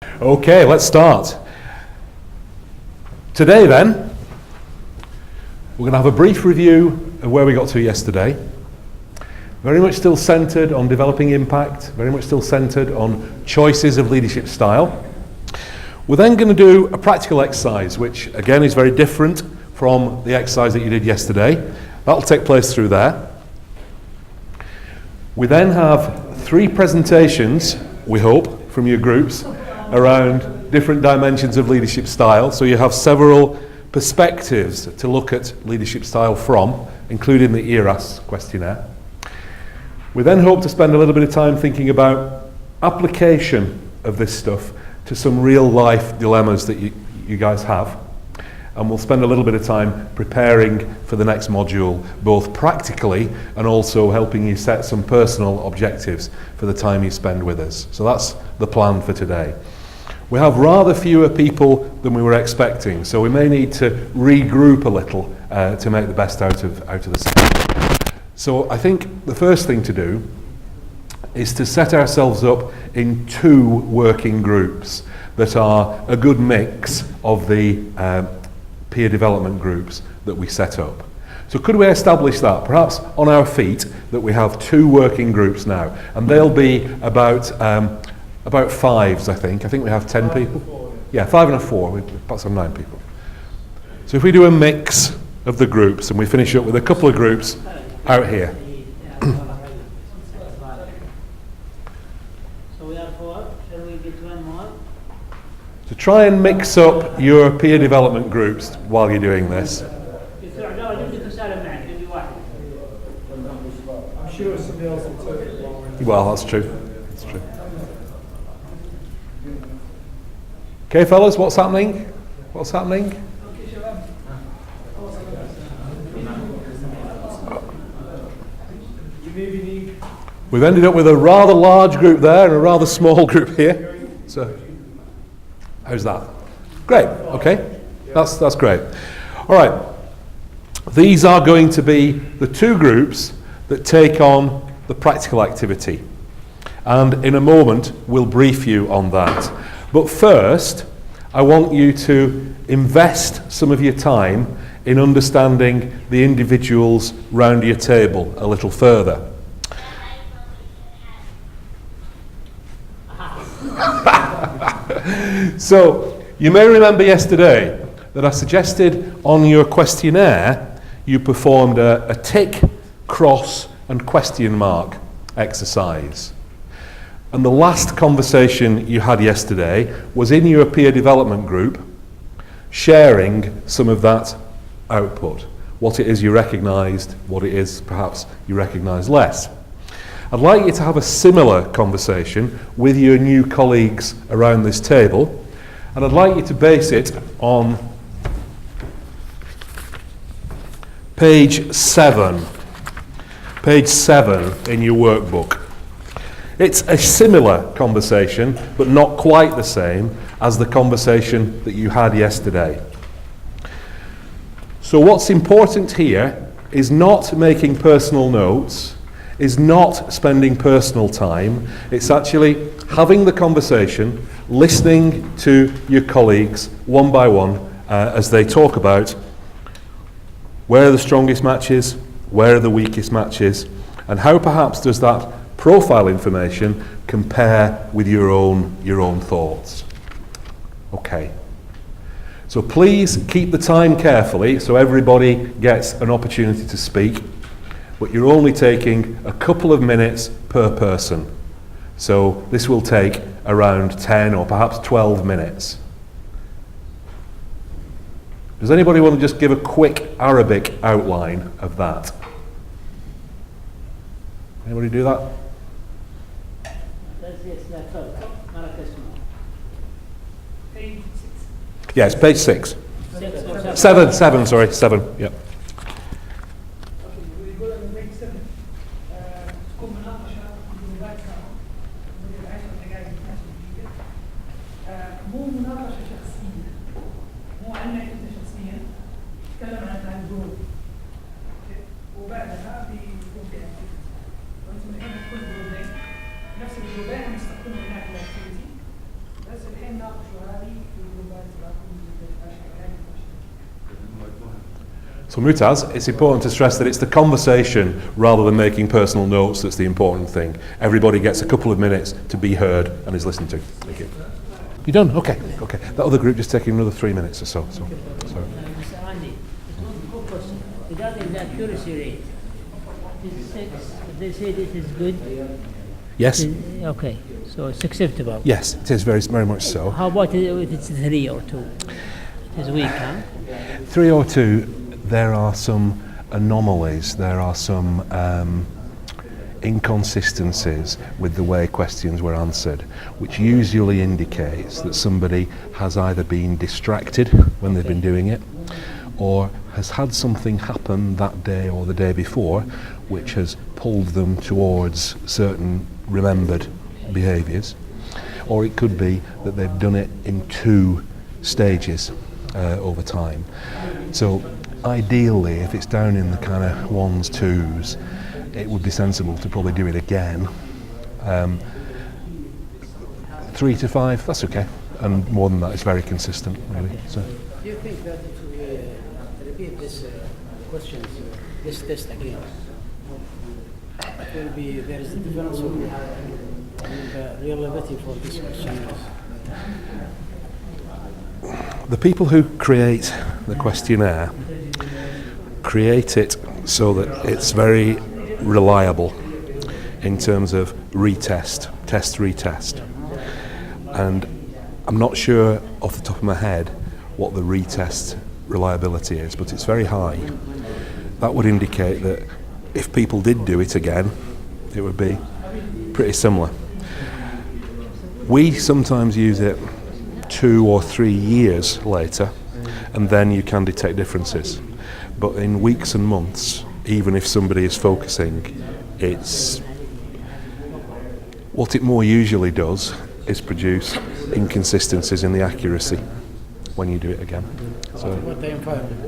Okay, let's start. Today then, we're going to have a brief review of where we got to yesterday. Very much still centred on developing impact, very much still centred on choices of leadership style. We're then going to do a practical exercise, which again is very different from the exercise that you did yesterday. That'll take place through there. We then have 3 presentations, we hope, from your groups around different dimensions of leadership style. So you have several perspectives to look at leadership style from, including the ERAS questionnaire. We then hope to spend a little bit of time thinking about application of this stuff to some real life dilemmas that you guys have. And we'll spend a little bit of time preparing for the next module, both practically and also helping you set some personal objectives for the time you spend with us. So that's the plan for today. We have rather fewer people than we were expecting, so we may need to regroup a little to make the best out of the session. So I think the first thing to do is to set ourselves up in 2 working groups that are a good mix of the peer development groups that we set up. So could we establish that, perhaps on our feet, that we have 2 working groups now, and they'll be about 5s, I think. I think we have 10 people. Yeah, 5 and a 4. We perhaps have 9 people. So if we do a mix of the groups, and we finish up with a couple of groups out here. So we are 4. Shall we get 1 more? So try and mix up your peer development groups while you're doing this. I'm sure somebody else will take it. Well, that's true. That's true. Okay, fellas, what's happening? What's happening? We've ended up with a rather large group there and a rather small group here. So, how's that? Great. Okay, that's great. All right. These are going to be the 2 groups that take on the practical activity, and in a moment we'll brief you on that. But first, I want you to invest some of your time in understanding the individuals round your table a little further. So, you may remember yesterday that I suggested on your questionnaire you performed a tick, cross and question mark exercise. And the last conversation you had yesterday was in your peer development group, sharing some of that output, what it is you recognised, what it is perhaps you recognise less. I'd like you to have a similar conversation with your new colleagues around this table, and I'd like you to base it on page 7 in your workbook. It's a similar conversation, but not quite the same as the conversation that you had yesterday. So what's important here is not making personal notes, is not spending personal time. It's actually having the conversation, listening to your colleagues one by one as they talk about where are the strongest matches, where are the weakest matches, and how perhaps does that profile information compare with your own thoughts. Okay. So please keep the time carefully so everybody gets an opportunity to speak, but you're only taking a couple of minutes per person. So this will take around 10 or perhaps 12 minutes. Does anybody want to just give a quick Arabic outline of that? Anybody do that? Yes, page 6. 7, sorry, 7, yep. نفس الجروبات هنستخدمهم هناك في الاكتيفيتي، بس الحين So Mutaz, it's important to stress that it's the conversation rather than making personal notes that's the important thing. Everybody gets a couple of minutes to be heard and is listened to. Thank you. You done? Okay. Okay. That other group just taking another 3 minutes or so. Mr. Andy, it's one quick question. Regarding the accuracy rate, they say this is good? Yes. Okay, so it's acceptable. Yes, it is very, very much so. How about if it's 3 or 2? It is weak, huh? 3 or 2, there are some anomalies. There are some inconsistencies with the way questions were answered, which usually indicates that somebody has either been distracted when they've been doing it, or has had something happen that day or the day before which has pulled them towards certain remembered behaviours, or it could be that they've done it in 2 stages over time. So ideally, if it's down in the kind of 1s, 2s, it would be sensible to probably do it again. 3 to 5, that's okay, and more than that, it's very consistent, really. So. Do you think that if we repeat this questions, this test again, it will be, there is a difference of reliability for this question? The people who create the questionnaire create it so that it's very reliable in terms of retest, test, retest. And I'm not sure off the top of my head what the retest reliability is, but it's very high. That would indicate that if people did do it again, it would be pretty similar. We sometimes use it 2 or 3 years later, and then you can detect differences. But in weeks and months, even if somebody is focusing, it's what it more usually does is produce inconsistencies in the accuracy when you do it again. So, what the environment?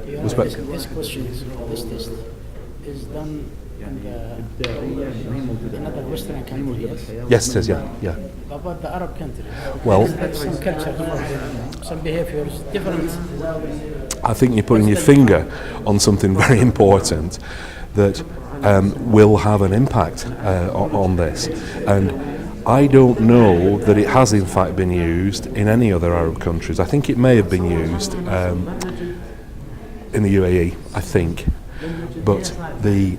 You know, this question is, this test is done in other Western countries. yes, it is, yeah. About the Arab countries. Well, Some culture, some behaviors different. I think you're putting your finger on something very important that will have an impact on this. And I don't know that it has in fact been used in any other Arab countries. I think it may have been used in the UAE, I think. But the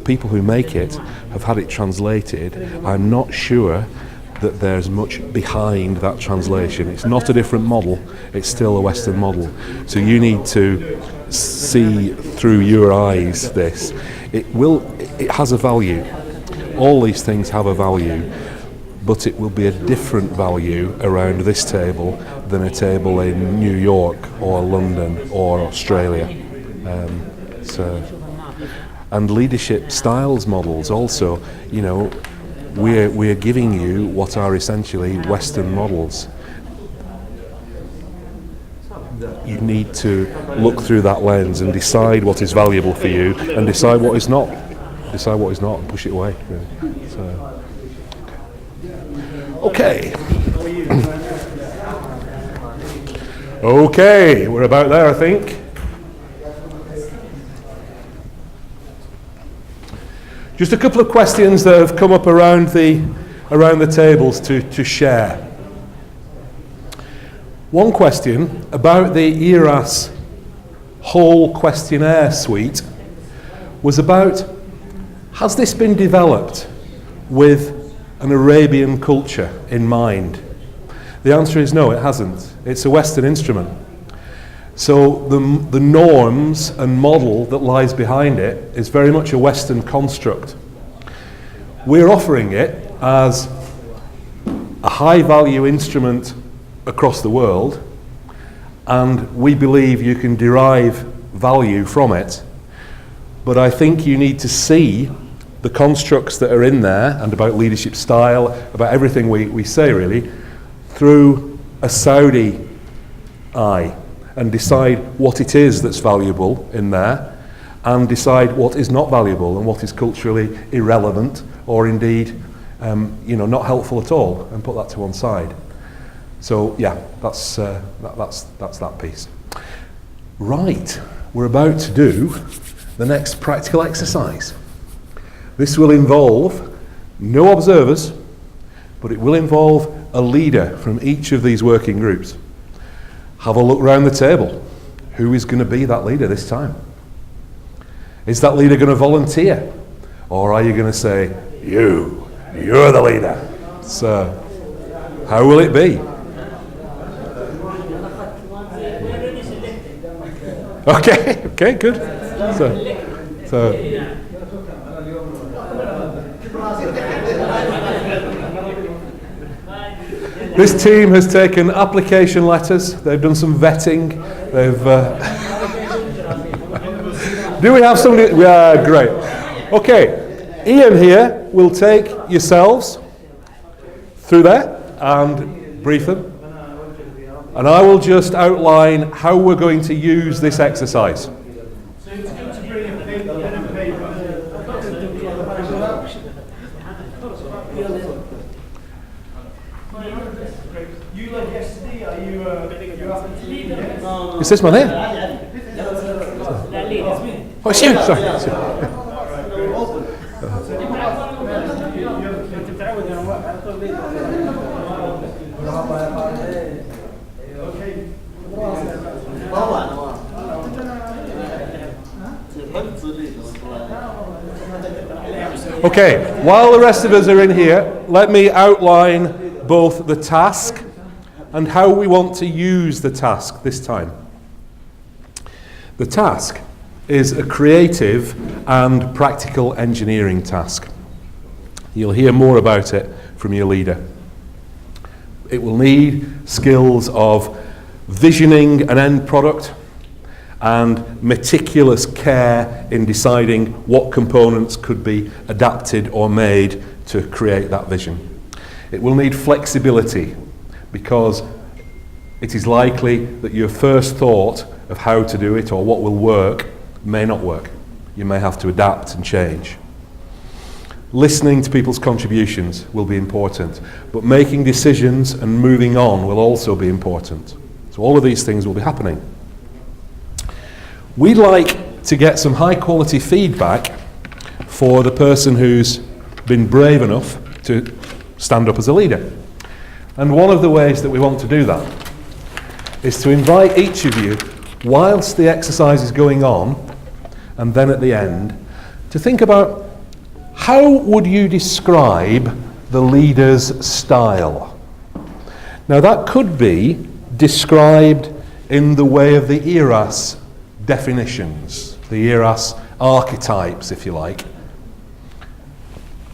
people who make it have had it translated. I'm not sure that there's much behind that translation. It's not a different model, it's still a Western model. So you need to see through your eyes this. It has a value. All these things have a value, but it will be a different value around this table than a table in New York or London or Australia. And leadership styles models also, you know, we're giving you what are essentially Western models. You need to look through that lens and decide what is valuable for you and decide what is not. Decide what is not and push it away, really. So, okay. Okay, we're about there, I think. Just a couple of questions that have come up around the tables to share. One question about the ERAS whole questionnaire suite was about, has this been developed with an Arabian culture in mind? The answer is no, it hasn't. It's a Western instrument. So the norms and model that lies behind it is very much a Western construct. We're offering it as a high value instrument across the world, and we believe you can derive value from it. But I think you need to see the constructs that are in there and about leadership style, about everything we say really, through a Saudi eye, and decide what it is that's valuable in there, and decide what is not valuable and what is culturally irrelevant, or indeed not helpful at all, and put that to one side. So yeah, that's that piece. Right, we're about to do the next practical exercise. This will involve no observers, but it will involve a leader from each of these working groups. Have a look around the table. Who is going to be that leader this time? Is that leader going to volunteer? Or are you going to say, you're the leader? So, how will it be? Okay, good. So this team has taken application letters. They've done some vetting. Do we have somebody? Yeah, great. Okay, Ian here will take yourselves through there and brief them. And I will just outline how we're going to use this exercise. So it's good to bring a pen and paper. You like yesterday, are you happy to lead? Is this man here? Oh, it's you. Sorry. Okay, while the rest of us are in here, let me outline both the task and how we want to use the task this time. The task is a creative and practical engineering task. You'll hear more about it from your leader. It will need skills of visioning an end product and meticulous care in deciding what components could be adapted or made to create that vision. It will need flexibility because it is likely that your first thought of how to do it or what will work may not work. You may have to adapt and change. Listening to people's contributions will be important, but making decisions and moving on will also be important. So all of these things will be happening. We'd like to get some high quality feedback for the person who's been brave enough to stand up as a leader. And one of the ways that we want to do that is to invite each of you, whilst the exercise is going on, and then at the end, to think about how would you describe the leader's style? Now that could be described in the way of the ERAS definitions, the ERAS archetypes, if you like.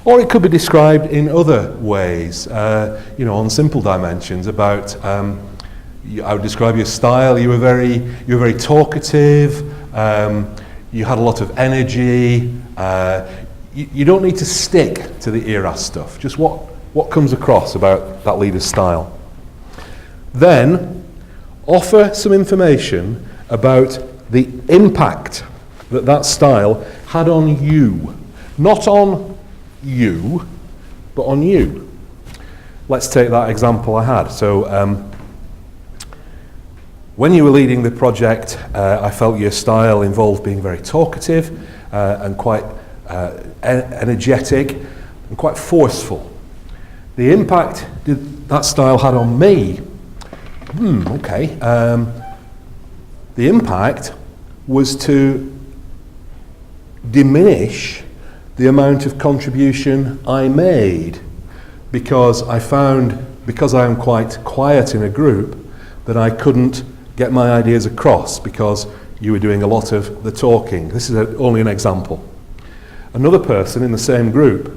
Or it could be described in other ways, on simple dimensions about, I would describe your style. You were very talkative, you had a lot of energy. You don't need to stick to the ERAS stuff, just what comes across about that leader's style. Then, offer some information about the impact that style had on you. Not on you, but on you. Let's take that example I had. So, when you were leading the project, I felt your style involved being very talkative and quite energetic and quite forceful. The impact that style had on me, the impact was to diminish the amount of contribution I made because I found, because I am quite quiet in a group, that I couldn't get my ideas across because you were doing a lot of the talking. This is only an example. Another person in the same group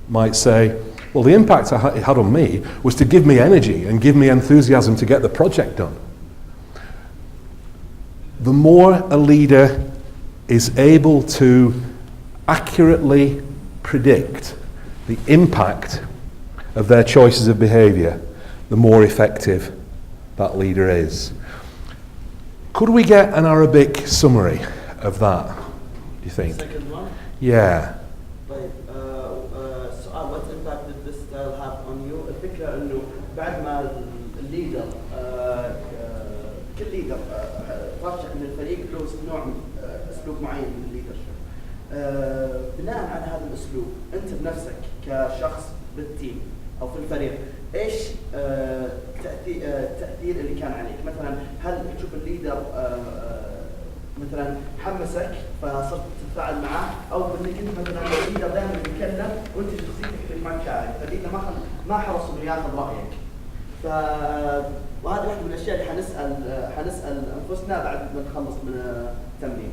might say, well, the impact it had on me was to give me energy and give me enthusiasm to get the project done. The more a leader is able to accurately predict the impact of their choices of behaviour, the more effective that leader is. Could we get an Arabic summary of that, do you think? Second one? Yeah. What impact did الليدر كل ليدر رشح من الفريق له نوع اسلوب معين من الليدرشيب. بناء على هذا الاسلوب انت بنفسك كشخص بالتيم او في الفريق ايش التاثير اللي كان عليك؟ مثلا هل تشوف الليدر مثلا حمسك فصرت تتفاعل معه، او انك انت مثلا الليدر دائما بيتكلم وانت شخصيتك ما تشارك، فالليدر ما حرص انه ياخذ رايك. وهذه واحده من الاشياء اللي حنسال انفسنا بعد ما نخلص من التمرين.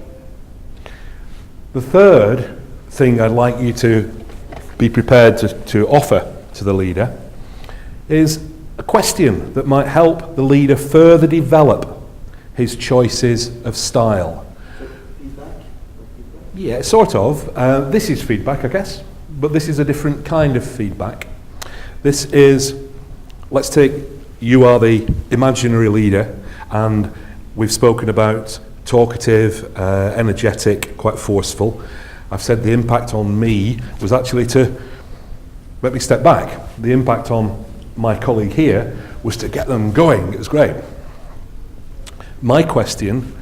The third thing I'd like you to be prepared to offer to the leader is a question that might help the leader further develop his choices of style. Feedback? Yeah, sort of. This is feedback, I guess, but this is a different kind of feedback. This is, let's take, you are the imaginary leader, and we've spoken about talkative, energetic, quite forceful. I've said the impact on me was actually to, let me step back, the impact on my colleague here was to get them going. It was great. My question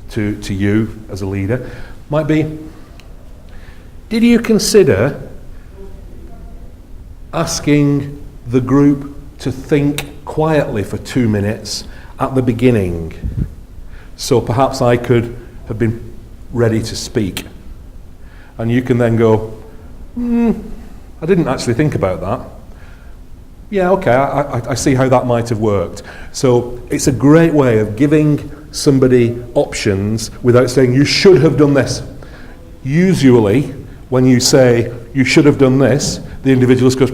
to you as a leader might be, did you consider asking the group to think quietly for 2 minutes at the beginning, so perhaps I could have been ready to speak? And you can then go, I didn't actually think about that. Yeah, okay, I see how that might have worked. So it's a great way of giving somebody options without saying you should have done this. Usually, when you say you should have done this, the individual goes,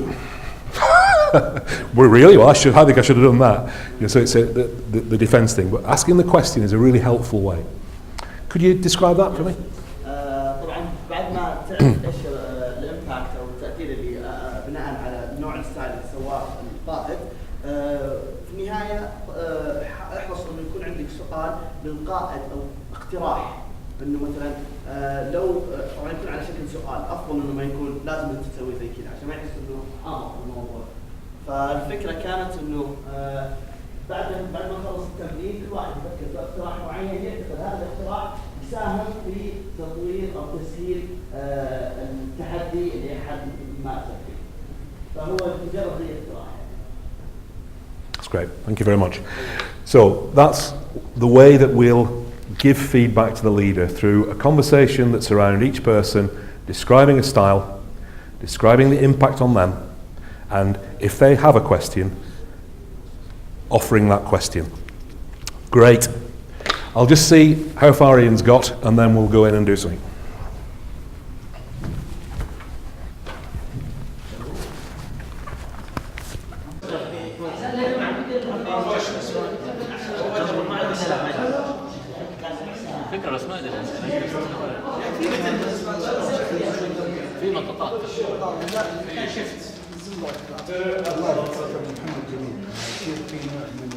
well, really? Well, I think I should have done that. So it's the defence thing. But asking the question is a really helpful way. Could you describe that for me? طبعا بعد ما تعرف ايش الامباكت او التاثير اللي بناء على نوع الستايل اللي سواه القائد، في النهايه احرص انه يكون عندك سؤال للقائد او اقتراح، انه مثلا لو طبعا يكون على شكل سؤال، افضل انه ما يكون لازم انت تسوي زي كذا عشان ما يحس انه الموضوع. فالفكره كانت انه بعد ما نخلص التمرين كل واحد يفكر في اقتراح معين، يعتقد هذا الاقتراح يساهم في تطوير او تسهيل التحدي اللي احد ما فيه. فهو مجرد زي اقتراح. That's great. Thank you very much. So that's the way that we'll give feedback to the leader, through a conversation that's around each person, describing a style, describing the impact on them, and if they have a question, offering that question. Great. I'll just see how far Ian's got, and then we'll go in and do something. فكرة بس ما أدري في مطاطات في شفت الله محمد جميل يصير في نوع من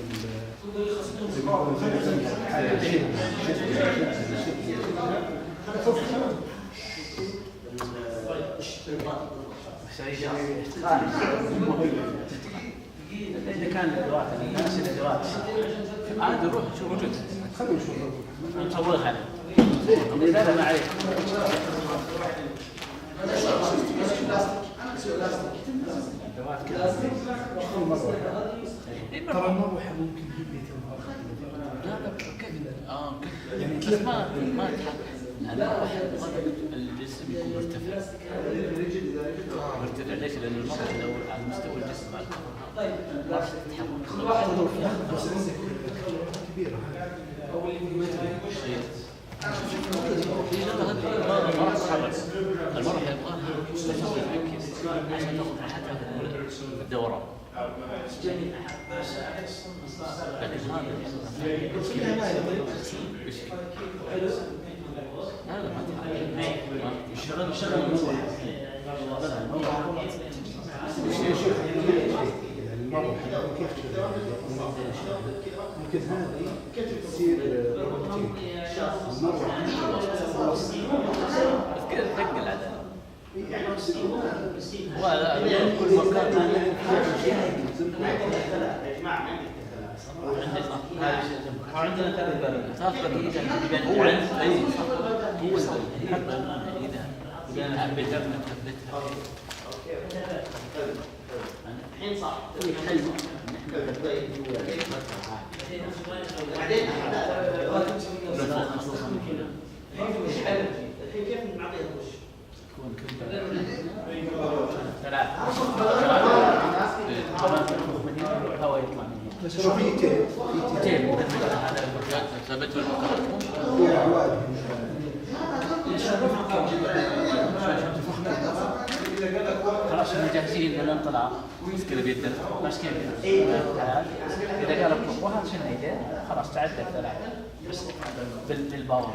إذا كان الأدوات الناس الأدوات عاد روح شوف موجود خلينا نشوف نصور خلنا لا ما عليك ترى المروحة ممكن هي بيت يعني بس ما تحقق الجسم يكون مرتفع ليش؟ لأن المرة الأول على مستوى الجسم على ما تتحرك بس عندك كبيرة أو اللي ما المرة يبغاها تسوي ركز عشان تاخذ راحتها في الدوران. لكن هذا ما شغل المروحة كيف ممكن هذه تصير روبوتيك بس كذا تثقل عدد ولا كل مكان جماعه ما عندك عندنا ثلاث برامج. ثلاث برامج هو اذا حبيت مثبتها. الحين صح. الحين كيف نعطيها وش؟ ثلاث. الهواء يطلع من هنا. بس هو في تيب هذا المكان ثبته المكان. في أعواد. خلاص احنا جاهزين للانطلاق. مشكلة بيدنا مش كيف إذا قال لك وهذا شنو يدين خلاص تعدل ثلاثة بس بالباور.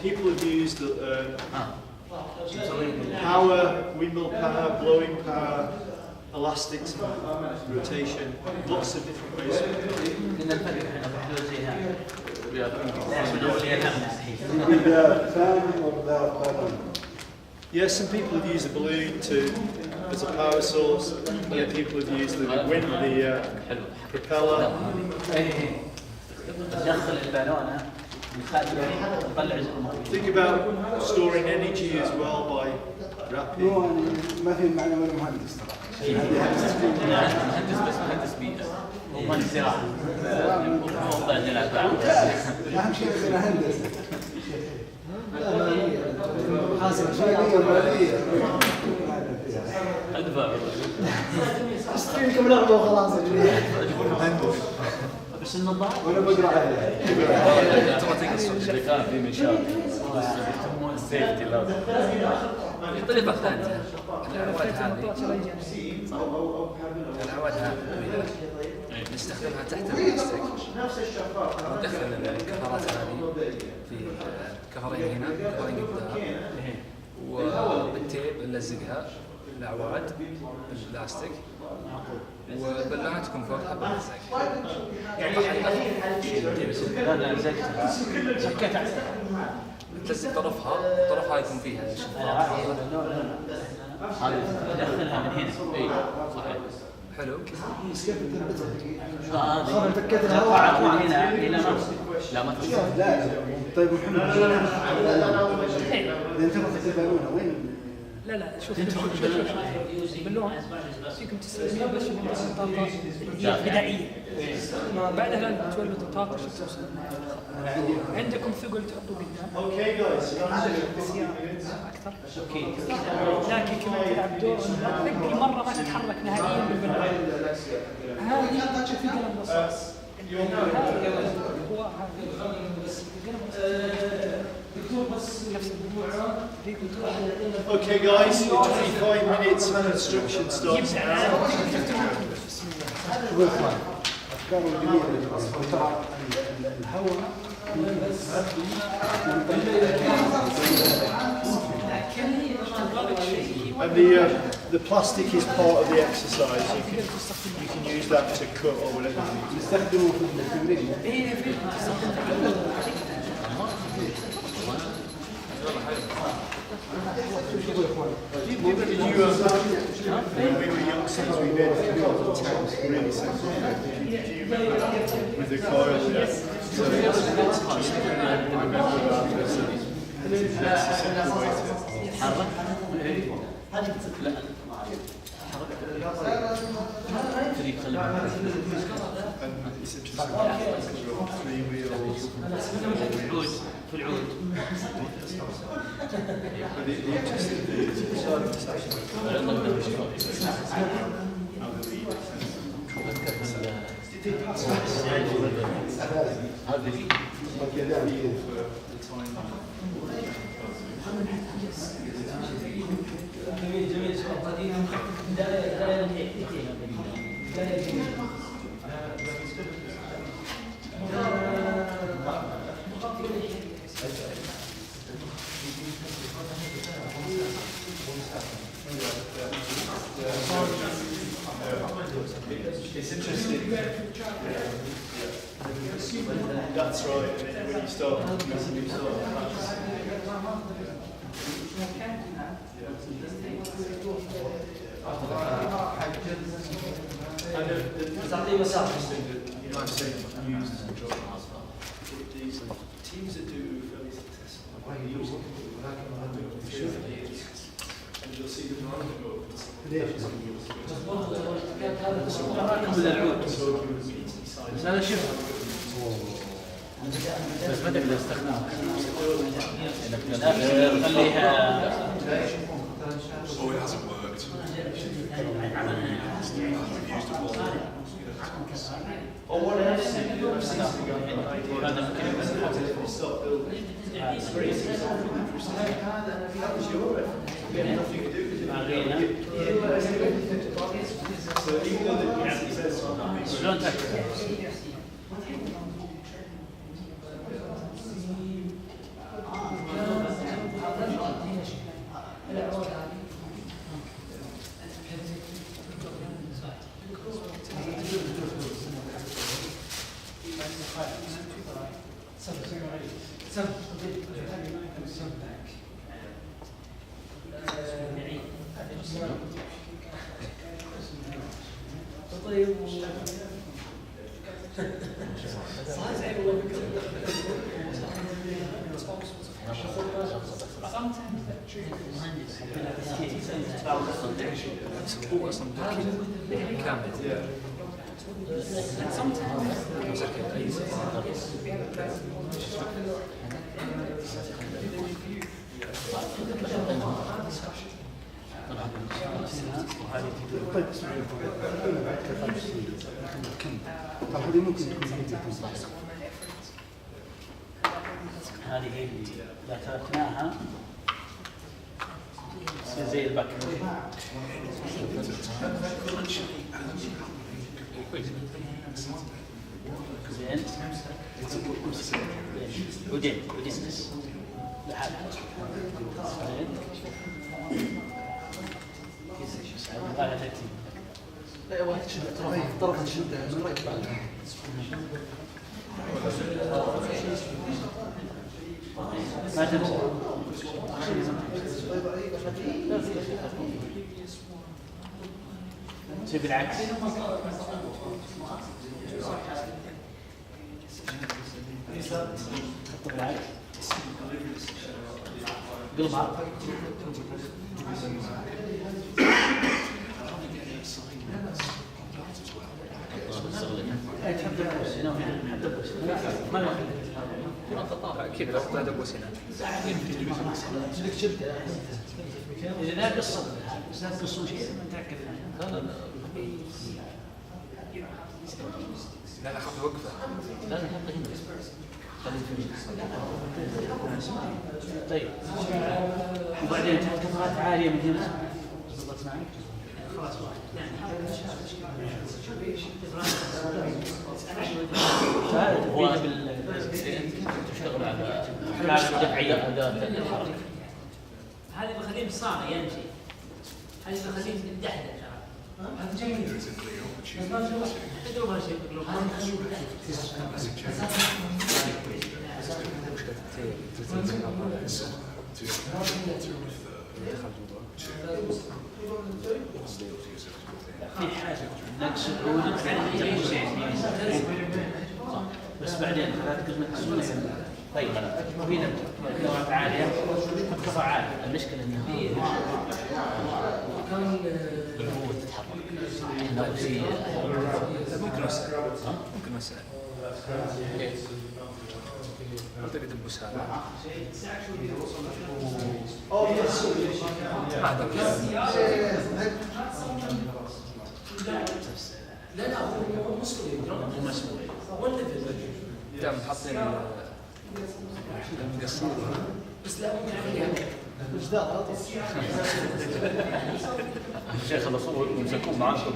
People have used power, windmill power, blowing power, elastics, rotation, lots of different ways. قلنا الفرق احنا بحلول زي هذا. Yes, some people have used the balloon as a power source. Other people have used the wind, the propeller. تدخل البالونة يطلع Think about storing energy as well by wrapping. ما في معنى ولا مهندس ترى. مهندس بس مهندس بيئة مو مهندس زراعة. أهم شيء أنا هندسة. استريكم لعبة وخلاص. بس النظارة وأنا بقرأ عليه. ترى تقصد اللي كان في مشاكل يسمونه السيفتي لازم. الطريقة الثانية الأعواد هذه نستخدمها تحت البلاستيك. ندخل الكفرات هذه في كفرين هنا كفرين قدام وبالتيب نلزقها الأعواد بالبلاستيك وباللونها تكون فوقها بلاستيك. لا لزقتها سكتها تلزق طرفها يكون فيها الشفاط. هذه ندخلها من هنا. اي صحيح. حلو. بس كيف تربطها؟ هذه فكيت الهواء. من هنا الى لا ما تشوف. لا طيب محمد. إذا أنت ربطت البالونة وين؟ لا شوف باللون فيكم تستخدمين بس طاقة بدائية بعدها لازم تولد الطاقة شو توصل عندكم ثقل تحطوه قدام Okay, guys. أكثر لكن كمان تلعب دور تبقي مرة ما تتحرك نهائيا بالبلد هذه في قلم رصاص هو Okay, guys. 25 minutes construction starts now. أفكار جميلة ترى الهواء And the plastic is part of the exercise. You can use that to cut or whatever. نستخدمه في التمرين. Did you, when we were youngsters, we made tanks really simple. Do you remember with the coil? Yeah. So it's just remember that. That's a simple way to. And it's interesting because we've got 3 wheels. في العود But the interesting thing is it's actually how the lead It's interesting. That's right. And then when you start, And the United States used as a drug transplant. These teams that do fairly successful, and you'll see the market go. راكم العنود بس انا شوف بس ما تقدر تستخدمها خليها Oh, it hasn't worked. Or what else? Stop building. It's very easy. That was your effort. We had nothing to do with it. So even though the success شلون تاكد؟ هو اصلا كامل طيب اسمعي بعد كثر السنين كم طب هذه ممكن تكون هي هذه هي اللي اذا تركناها تصير زي البكر زين ودين لحالها زين هذا ترتيب لا واحد شد طرف تشده ما تمسك تصير بالعكس حط بالعكس قلبها تحط البوس هنا وهنا تحط البوس ما له كيف لو قطع دبوس هنا بدك تشد اذا لا قصه بس لا تقصون شيء ما نتاكد لا خف وقفه. لا نحطه هنا طيب وبعدين تحط كفرات عاليه من هنا ضبط معي خلاص هو تشتغل على دفعيه هذه بخليه بالصاغه يمشي هذه بخليه بالدحدة هذا جميل بس ما شاء الله تدرب هالشيء في حاجه نقص العود بس بعدين خلات كلمه تسويق طيب هنا كفرات عاليه كفر عاليه المشكله انها العود تتحرك اول شيء ممكن اسال ممكن اسال اعطيك دبوس هذا لا هو مسؤول مو مسؤول ولا دام حاطين المقصير بس لا ممكن عليها الشيخ خلصوا ومسكوه معاكم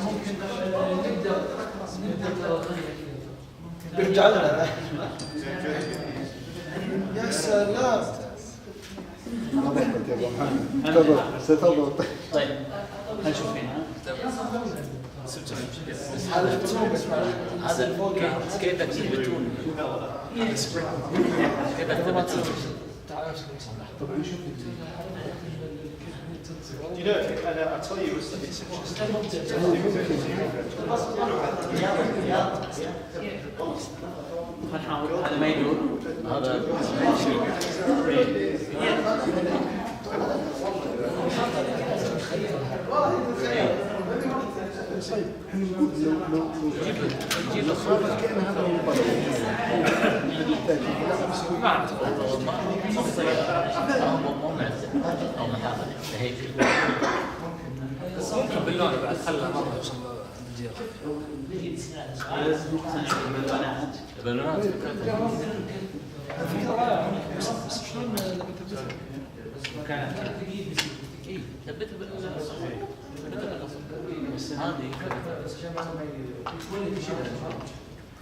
ممكن نرجع لنا يا سلام ضبط يا ابو محمد تضبط طيب هنشوف هنا بس هذا كيف تثبتون؟ كيف تثبتون؟ طبعا شوف You know, I'll tell you, it's هذا ما يدور هذا جيب الصورة كأن هذا أو محافظة هيك ممكن باللون بعد خلى مرة يوصل بالبنات بس شلون نثبتها؟ ثبتها بالقصر بس هذه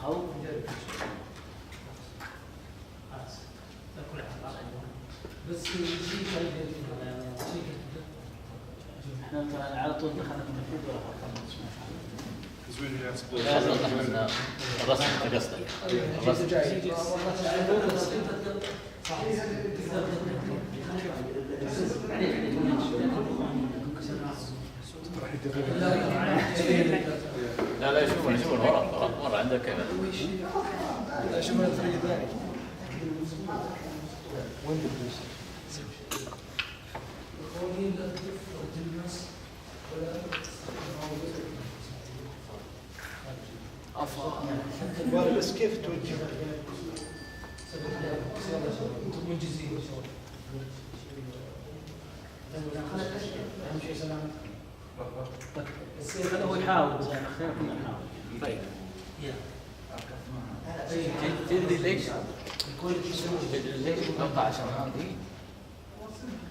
أو بس احنا على طول دخلنا في التنفيذ ولا Because we didn't have to خلصنا الرسم انت قصدك لا شوف ورا عندك كذا لا شوف الفريق ثاني بس كيف توجه؟ منجزين اهم شيء سلامتك. هذا هو يحاول بس احنا كنا نحاول طيب تدري ليش؟ تدري ليش اتوقع عشان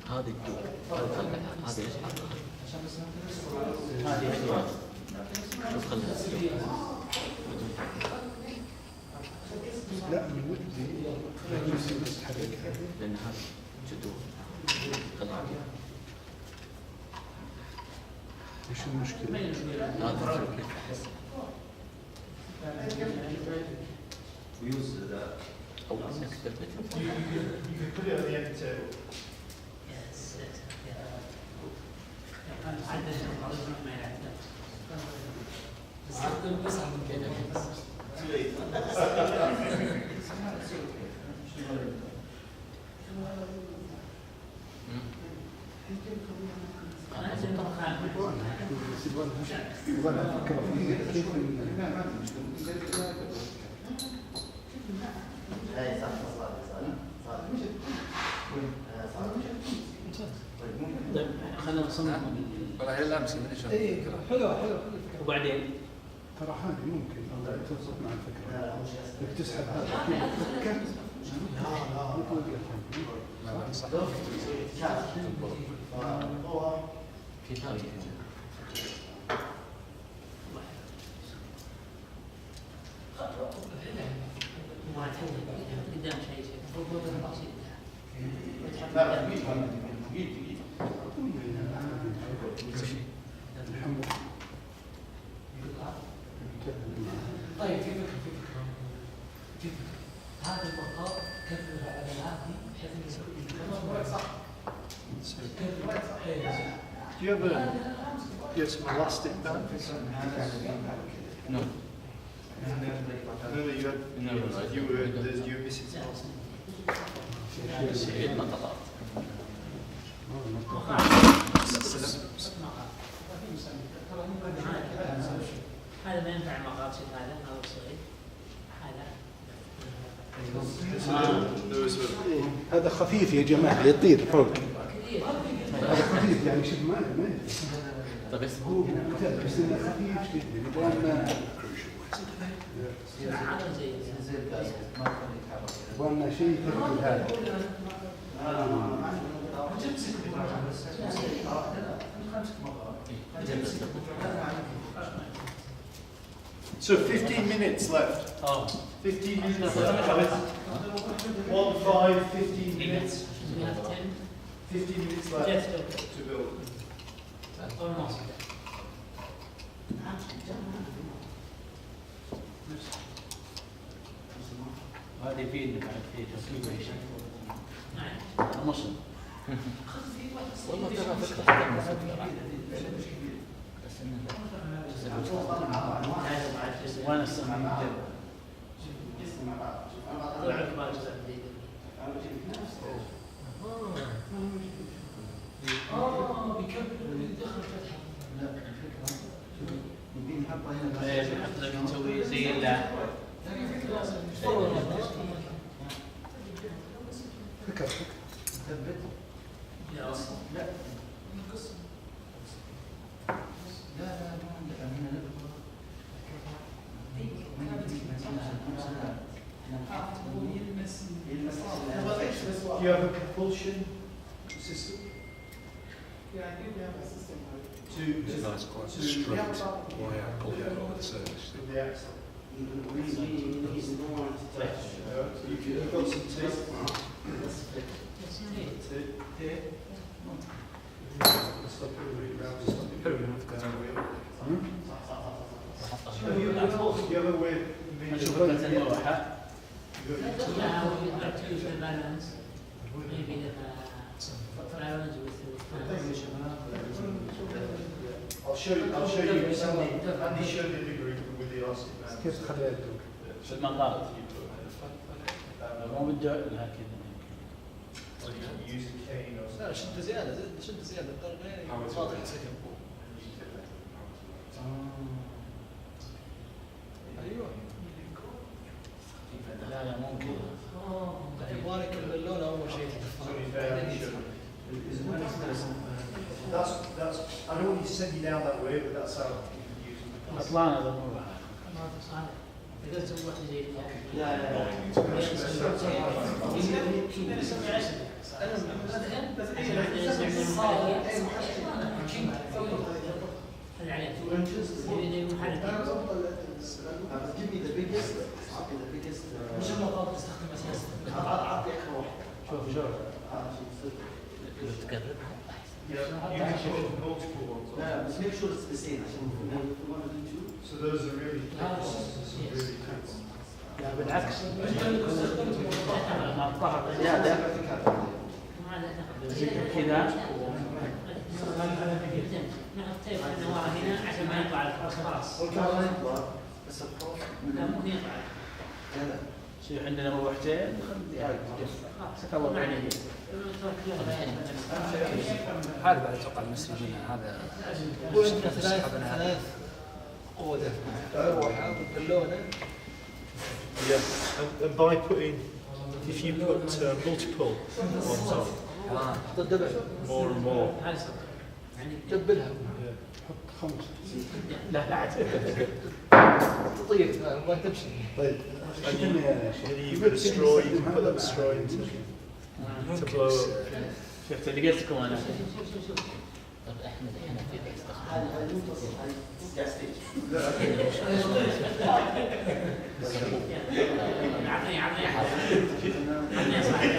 هذه الدول هذه ايش هذه شوف خليها لا من ودي بس حركها لان هذا جدول خليها وش المشكلة؟ هذا أو إنك تثبت. You can put it on the end table. طيب خلينا نصنف والله هي الامس اي حلو وبعدين ترى هذه ممكن تضبط مع الفكرة انك تسحب هذا كذا تفكر لا صح كفاية قدام شيء طيب في فكرة هذا المقام كيف على العادي بحيث انه صح Do you have some elastic band? No. No, you had. No. You were missing some elastic. شيء النقطات هذا ما ينفع مقاصد هذا صغير هذا هذا خفيف يا جماعة يطير فوق هذا خفيف يعني شوف ما طيب بس هو بس انه خفيف جدا يبغى شيء يثبت هذا So 15 minutes left. 15 minutes left. 1, 5, 15 minutes. 15 minutes left to build. وهذا يفيدنا بعد في تركيب اي شيء. مصر. والله ترى فكرة وانا السمع نحط لك نسوي زي فكر Do you have a propulsion system? Nice, quite straight wire pulley on the surface. The axle. You've got some teeth. Here. Stop it around. You have a way of نشوف لك المروحة. I'll show you. Andy showed me a degree with the elastic band. كيف تخليها تدور؟ في المنطقة. مو بالدور لكن. Use a cane or لا شد زيادة فاضل سكن. ايوه لا لا ممكن. يبغالك البالون اول شيء That's. I don't want you to send you down that way, but that's how you can use it. أطلعنا بالمروحة. تقدر تسوي واحدة زي Give me the biggest. مش المطاط تستخدم أساسا. أعطي أكثر واحد. شوف. Yeah, you can put multiple ones on. لا بس make sure it's the same عشان So those are really really tense. لا بالعكس. مع الظهر زيادة. كذا. نحط تيب انه ورا هنا عشان ما يطلع الفرس خلاص. بس الخوف لا ممكن يطلع. لا شوف عندنا مروحتين سكر الله بعينيه. هذا بعد اتوقع المسجين هذا ثلاث قوده مروحه بالبالونه. Yeah, and by putting, if you put multiple ones on, تدبل more and more. تدبلها حط 5. لا لا عاد. تطير ما تمشي. طيب And you put a straw, you can put that straw into to blow up. شفت اللي قلت لكم انا. طب احنا الحين كيف عطني عطني عطني صاحبي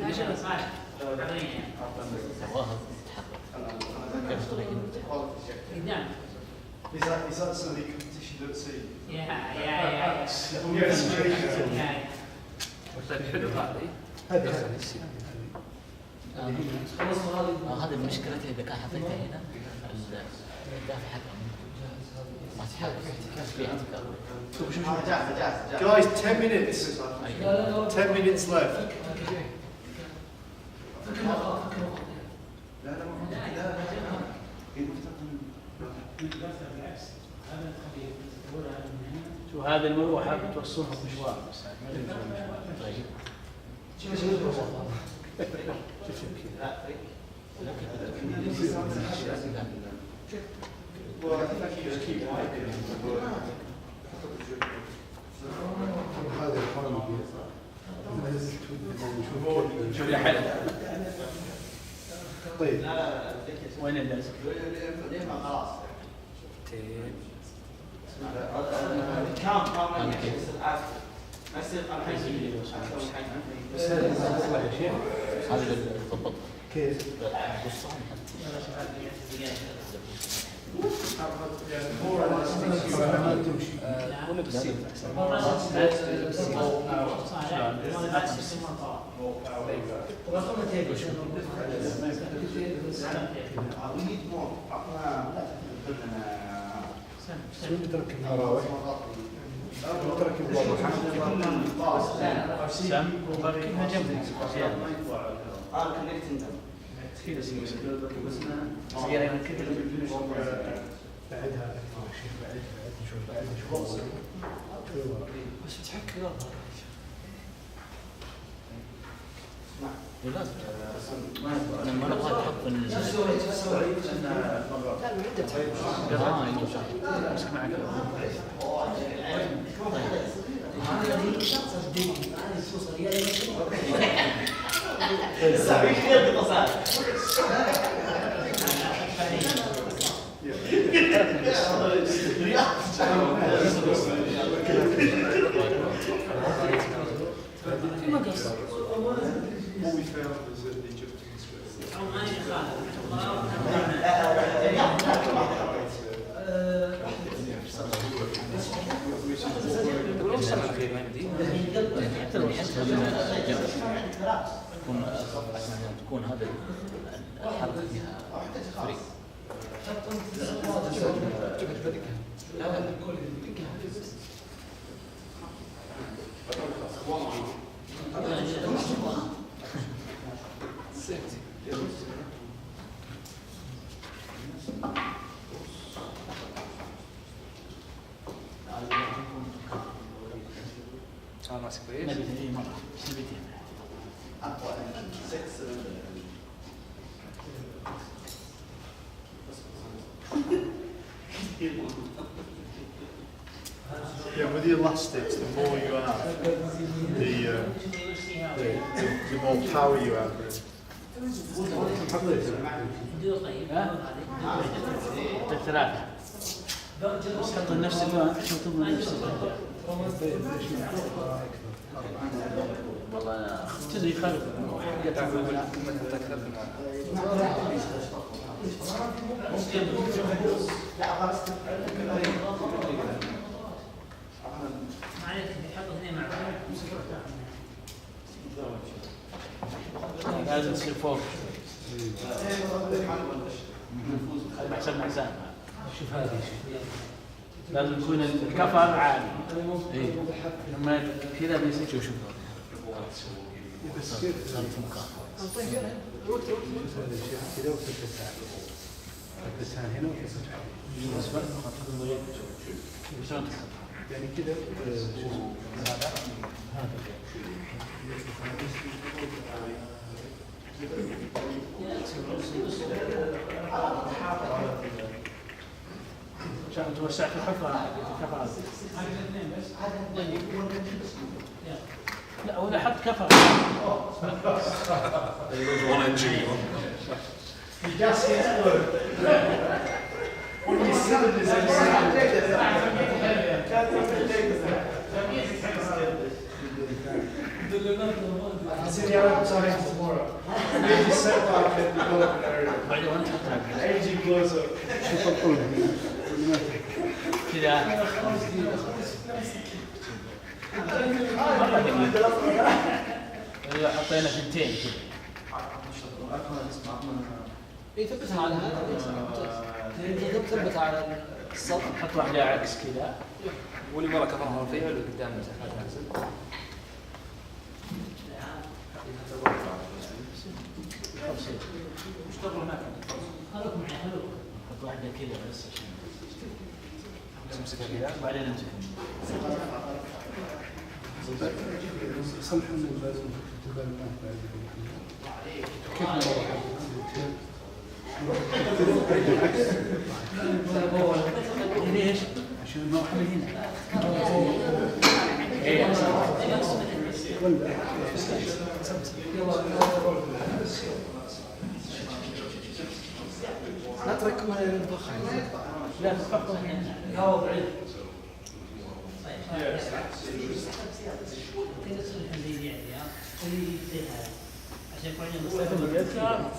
عشان صاحبي عطني سواها تتحرك. كيف طريقة نعم Is that something you competitioned at sea? يا Yes, طيب حلو هذه. هذه هذه المشكلة إذا كان حطيتها هنا الدافع حقها ما تحرك في احتكار. Guys, 10 minutes. 10 minutes left. شو هذه المروحة بتوصلها مشوار بس ما تمشي مشوار. طيب. Well, I think you just keep wiping it. هذا الحرم شوف يا حلو. طيب وين اللزق؟ خلاص. كم ما يصير هذا اللي ضبط كيف؟ قصة ولا بالسين شو اللي تركب المراوح؟ تركب سم وبركبها جنبي زيادة. كذا زيادة من كذا. بعدها شيء بعد نشوف بعد شوي بس تحك يلا ولازم لما نبغى نحط امسك معك. What we found was that the Egyptians were تكون هذا الحركة فيها فري. ماسك كويس. نبي مرة نبي Yeah, with the elastics, the more you have, the more power you have. ثلاثة. بس حط نفس اللون عشان تضمن نفس اللون. والله تدري خالف. لازم تصير فوق. بحسب حسام. شوف هذه لازم يكون الكفر عالي. لما كذا بيصير شوف بس كيف صار في مكان. كذا وتلبسها هنا وتلبسها يعني كذا عشان توسعت الحفرة لا ولا حط كفر. one engine on. كذا إذا حطينا ثنتين كذا. اي ثبتها على هذا ثبتها على السطح. نحط واحدة عكس كذا. واللي ورا كفرها فيها واللي قدام نحط واحدة كذا بس عشان تمسكها كذا وبعدين نمسك. صلحوا من البالون كيف ليش؟ عشان المروحة من هنا. لا تركبها للضخ. لا تفكر هنا. هذا بعيد. عشان يكون عندنا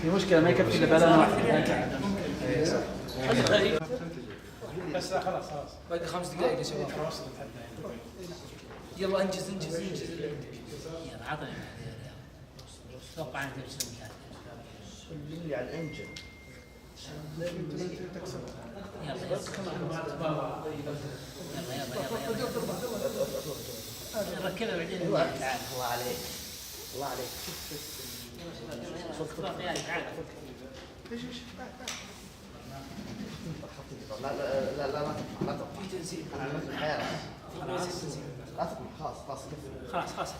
في مشكلة ما يكفي إلا بلان واحد. بس لا خلاص باقي 5 دقائق يا شباب. يلا انجز. يلا عطني اتوقع انت بتسوي كذا. اللي على الانجن. يلا ركبها بعدين. تعال. الله عليك. الله عليك. تعال. لا تطلع. في تنزيل. لا تطلع خلاص.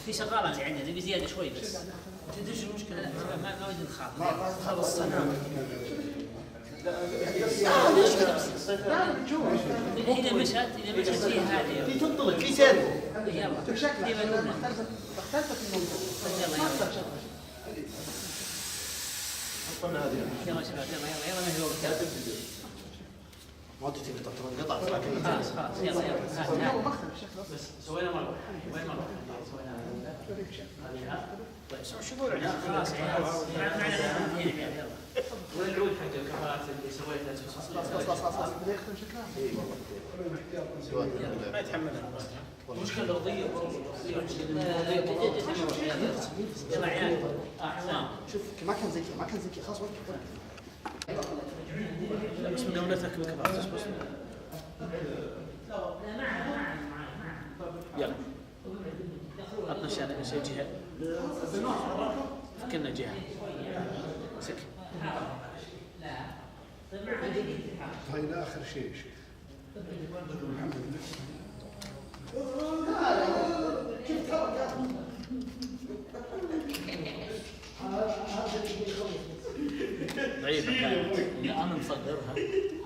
في شغالة اللي عندنا نبي زيادة شوي بس. تدري شو المشكلة؟ لا ما ودي نخاف. خلص انا. إذا مشت هي هذه. في تنطلق في سير. يلا. شكلها مختلفة في الموضوع. يلا شباب يلا ما هي وقت. ما ادري تبي تنقطع لكن خلاص يلا. مختلف شكله. بس سوينا مرة. وين مرة؟ سوينا هذه. طيب شو بقول خلاص يلا. وين العود حق الكفاءات اللي سويتها؟ خلاص بدأ يختم شكلها. ما يتحملها. المشكلة الأرضية يلا عيال. شوف ما كان زي كذا خلاص وقف. بس مقاولتك بالكفاءات بس. يلا. عطنا شيء جهة. فكرنا جهة. سك. هاي آخر شيء ضعيفة كانت. أنا مصدرها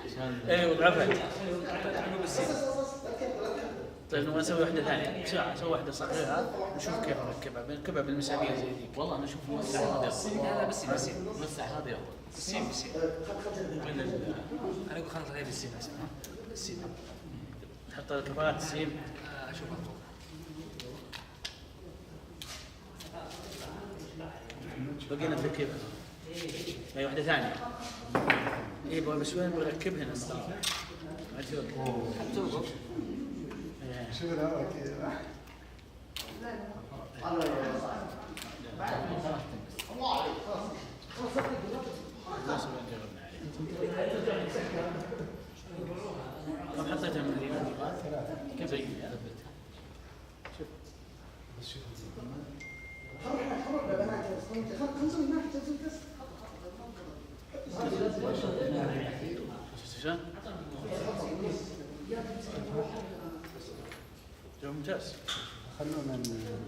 عشان. ايوه بعفن. طيب نبغى نسوي واحدة ثانية. نسوي واحدة صغيرة نشوف كيف نركبها بالمسامير زي ذي. والله أنا أشوف موسع هذا أفضل. لا بس موسع هذا أفضل. بالسين. وين انا اقول خلاص غير بالسين بس. بالسين. نحط الكفاءات السين. اشوف بقينا تركيبها. هي واحدة ثانية. ايه بس وين بركب هنا؟ ما توقف. شوف الهواء كذا. طب حطيتها من اليمين كيف زي شوف شلون؟ جو ممتاز. خلونا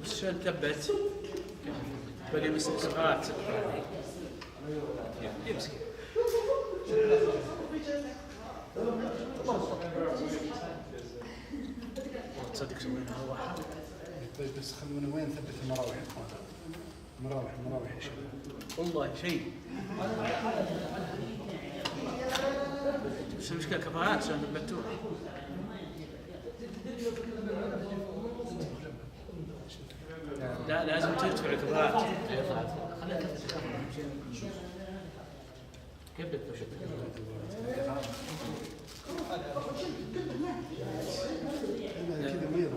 بس شلون ثبت؟ باقي مسكات. يمسك. تصدق سوينا واحد. طيب بس خلونا وين نثبت المراوح يا اخوان؟ مراوح يا شباب. والله شيء. بس المشكلة كفاءات شلون ثبتوها؟ لا لازم ترتفع الكفاءات. كيف بتشد؟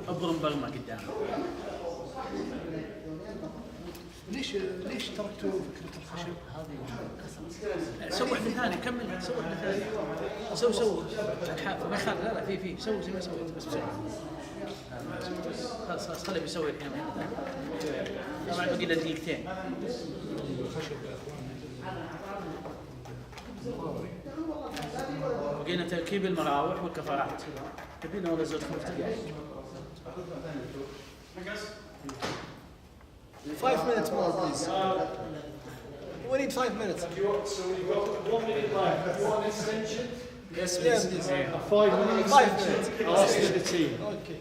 اضرب برمة قدام. ليش تركتوا فكرة الخشب؟ سوي واحدة ثانية كمل. سوي واحدة ثانية. سوي ما يخالف. لا في سوي زي ما سويت بس بسرعة. خلاص خليه بيسوي الحين طبعا باقي له دقيقتين. الخشب يا اخوان. بقينا تركيب المراوح والكفاءات. تبينا ولا زود 5 دقائق؟ 5 minutes more, please. We need 5 minutes. So we've got 1 minute left. Do you want an extension? Yes, please. A 5-minute 5 extension. minutes. Ask the team. Okay.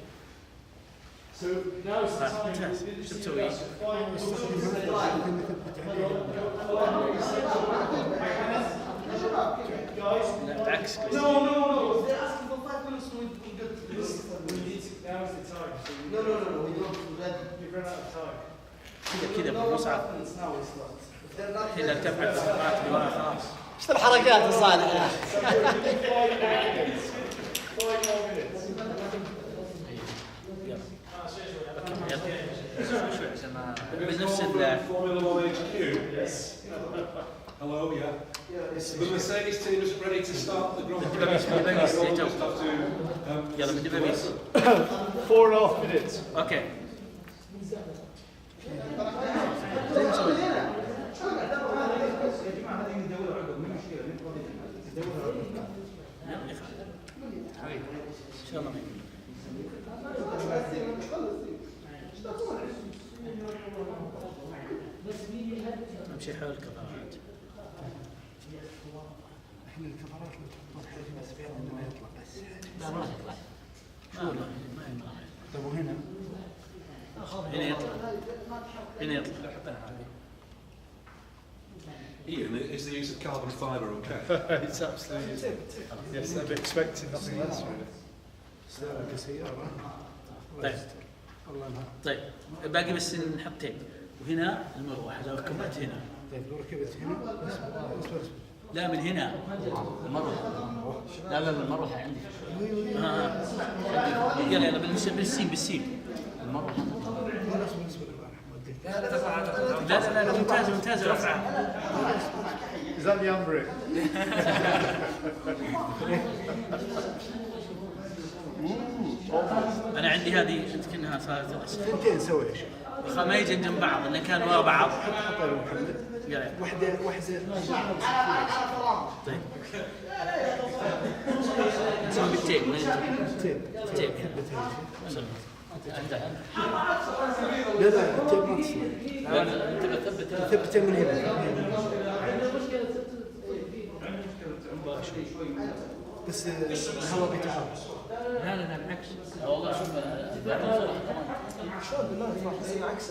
So now's the time. ممتاز. شو تسوي؟ لا بالعكس. No. They're asking for 5 minutes. We get We need to, now's the time. No. We don't. You've run out of time. كذا بالمصعد إذا ارتفعت الكفاءات اللي خلاص. ايش الحركات يا صالح يا اخي؟ بنفس Hello, yeah. The Mercedes team is ready to start the Grand Prix. يلا بدي ببيس. 4.5 minutes. اوكي. ان شاء الله نمشي حول الكفاءات. احنا الكفرات لو تحطون حاجه بس فيها انه ما يطلع بس. لا ما يطلع. ما يطلع. طيب وهنا؟ هنا يطلع. هنا يطلع. Ian, is the use of carbon fibre okay? It's absolutely. Yes, I'm expecting nothing less really. سيارة كسيارة. طيب. والله انها. طيب باقي بس نحط تيب وهنا المروحة لو ركبت هنا. طيب لو ركبت هنا بس. لا من هنا المروحة. لا المروحة عندي. يلا بالسين المروحة. لا ممتاز رفعة. Is that the umbrella? أنا عندي هذه أنت كأنها صارت ثنتين سوي يا شيخ. ما يجي جنب بعض لأن كانوا ورا بعض. طيب محمد. واحدة. طيب. نسوي بالتيب. تيب. لا التيب ما تصير. أنت بتثبت. ثبته من هنا. بس الهواء بيتعب. لا بالعكس. والله شوف شلون بالله يصير عكس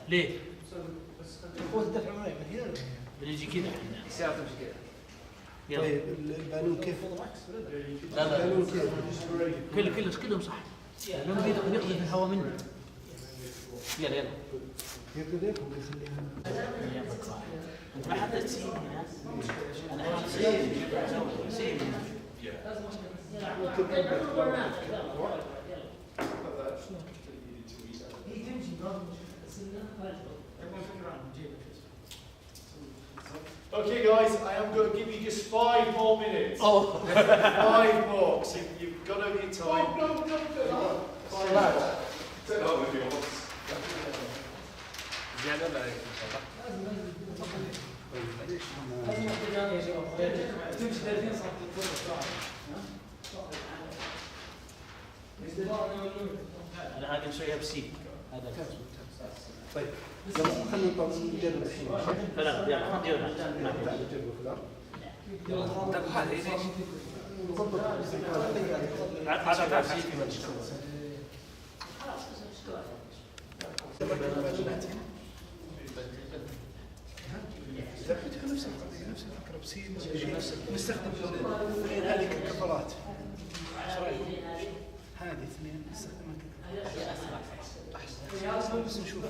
ليه؟ قوة الدفع معي من هنا بنجي كذا احنا. السيارة تمشي كذا. طيب البالون كيف؟ لا البالون كيف؟ كلهم صح. لأنه بيقذف الهواء منه. يلا يقدر ويخليها. أنت ما حطيت سين هنا. أنا حاطط سين. Okay, guys, I am going to give you just 5 more minutes. Oh. 5 more. So you've got over your time. Go. Take that with you. زيادة لا أنا هذه مسويها بسي. هذا. طيب خلينا نجرب الحين. يلا طب هذه ليش؟ نفس الفكرة بسين نستخدم هذه ككفرات. هذه اثنين نستخدمها ككفرات. بس نشوف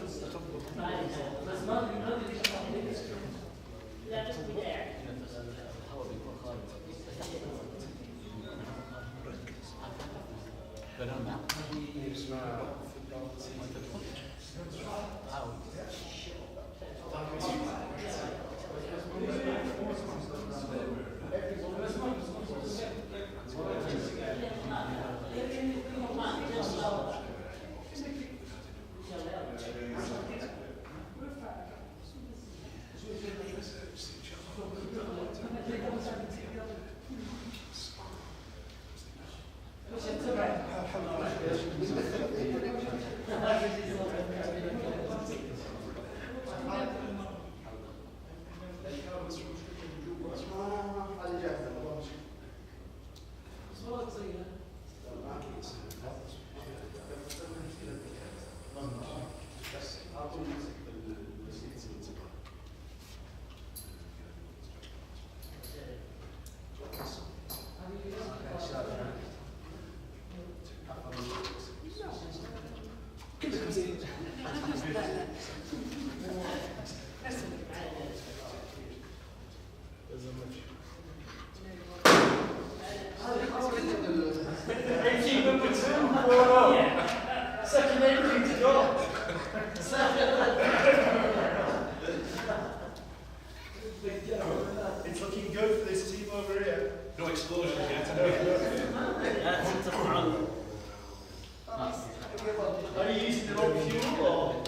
It's looking good for this team over here. No explosions yet, Are you using the wrong fuel or?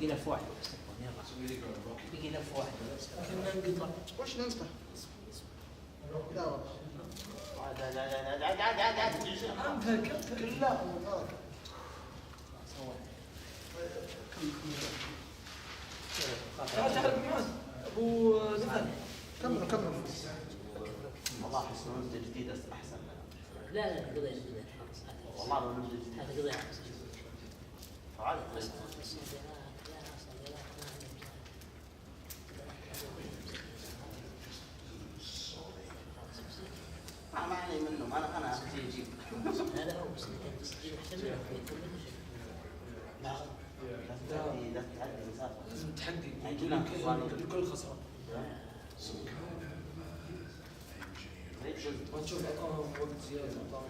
بقي لف واحد بقي لف واحد كنا نقطع وش ننسبه؟ لا والله كله تعرف معاذ ابو زفر كمل والله احس نموذج جديد احسن. لا قضينا والله نموذج جديد هذا قضينا ما علي منه انا اخذ يجيب هذا هو بس تسجيل احسن منه لا تعدي مسافه لازم تحدي يعني الكل خسران وتشوف اعطاهم وقت زياده والله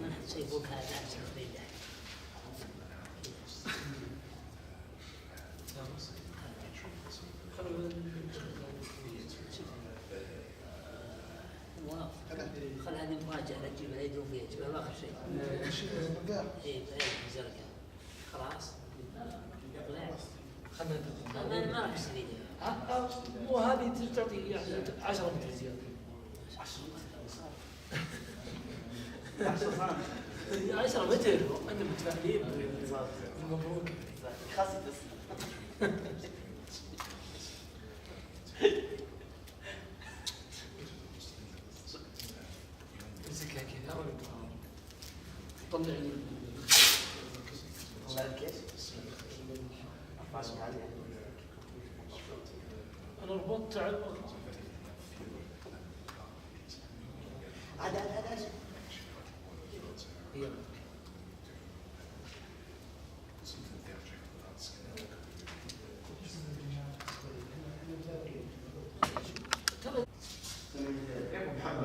ما حد شيء فوق هذا احسن فريده خل هذه مفاجأة لا تجيبها يدرون فيها تجيبها باخر شيء. اي زرقاء خلاص. خلنا ما راح يستفيد. مو هذه تعطي يعني 10 متر زياده 10 متر انتم متفاهمين مبروك خاصة امسكها كذا طلع لي طلع لك ايش؟ انا ربطت على عاد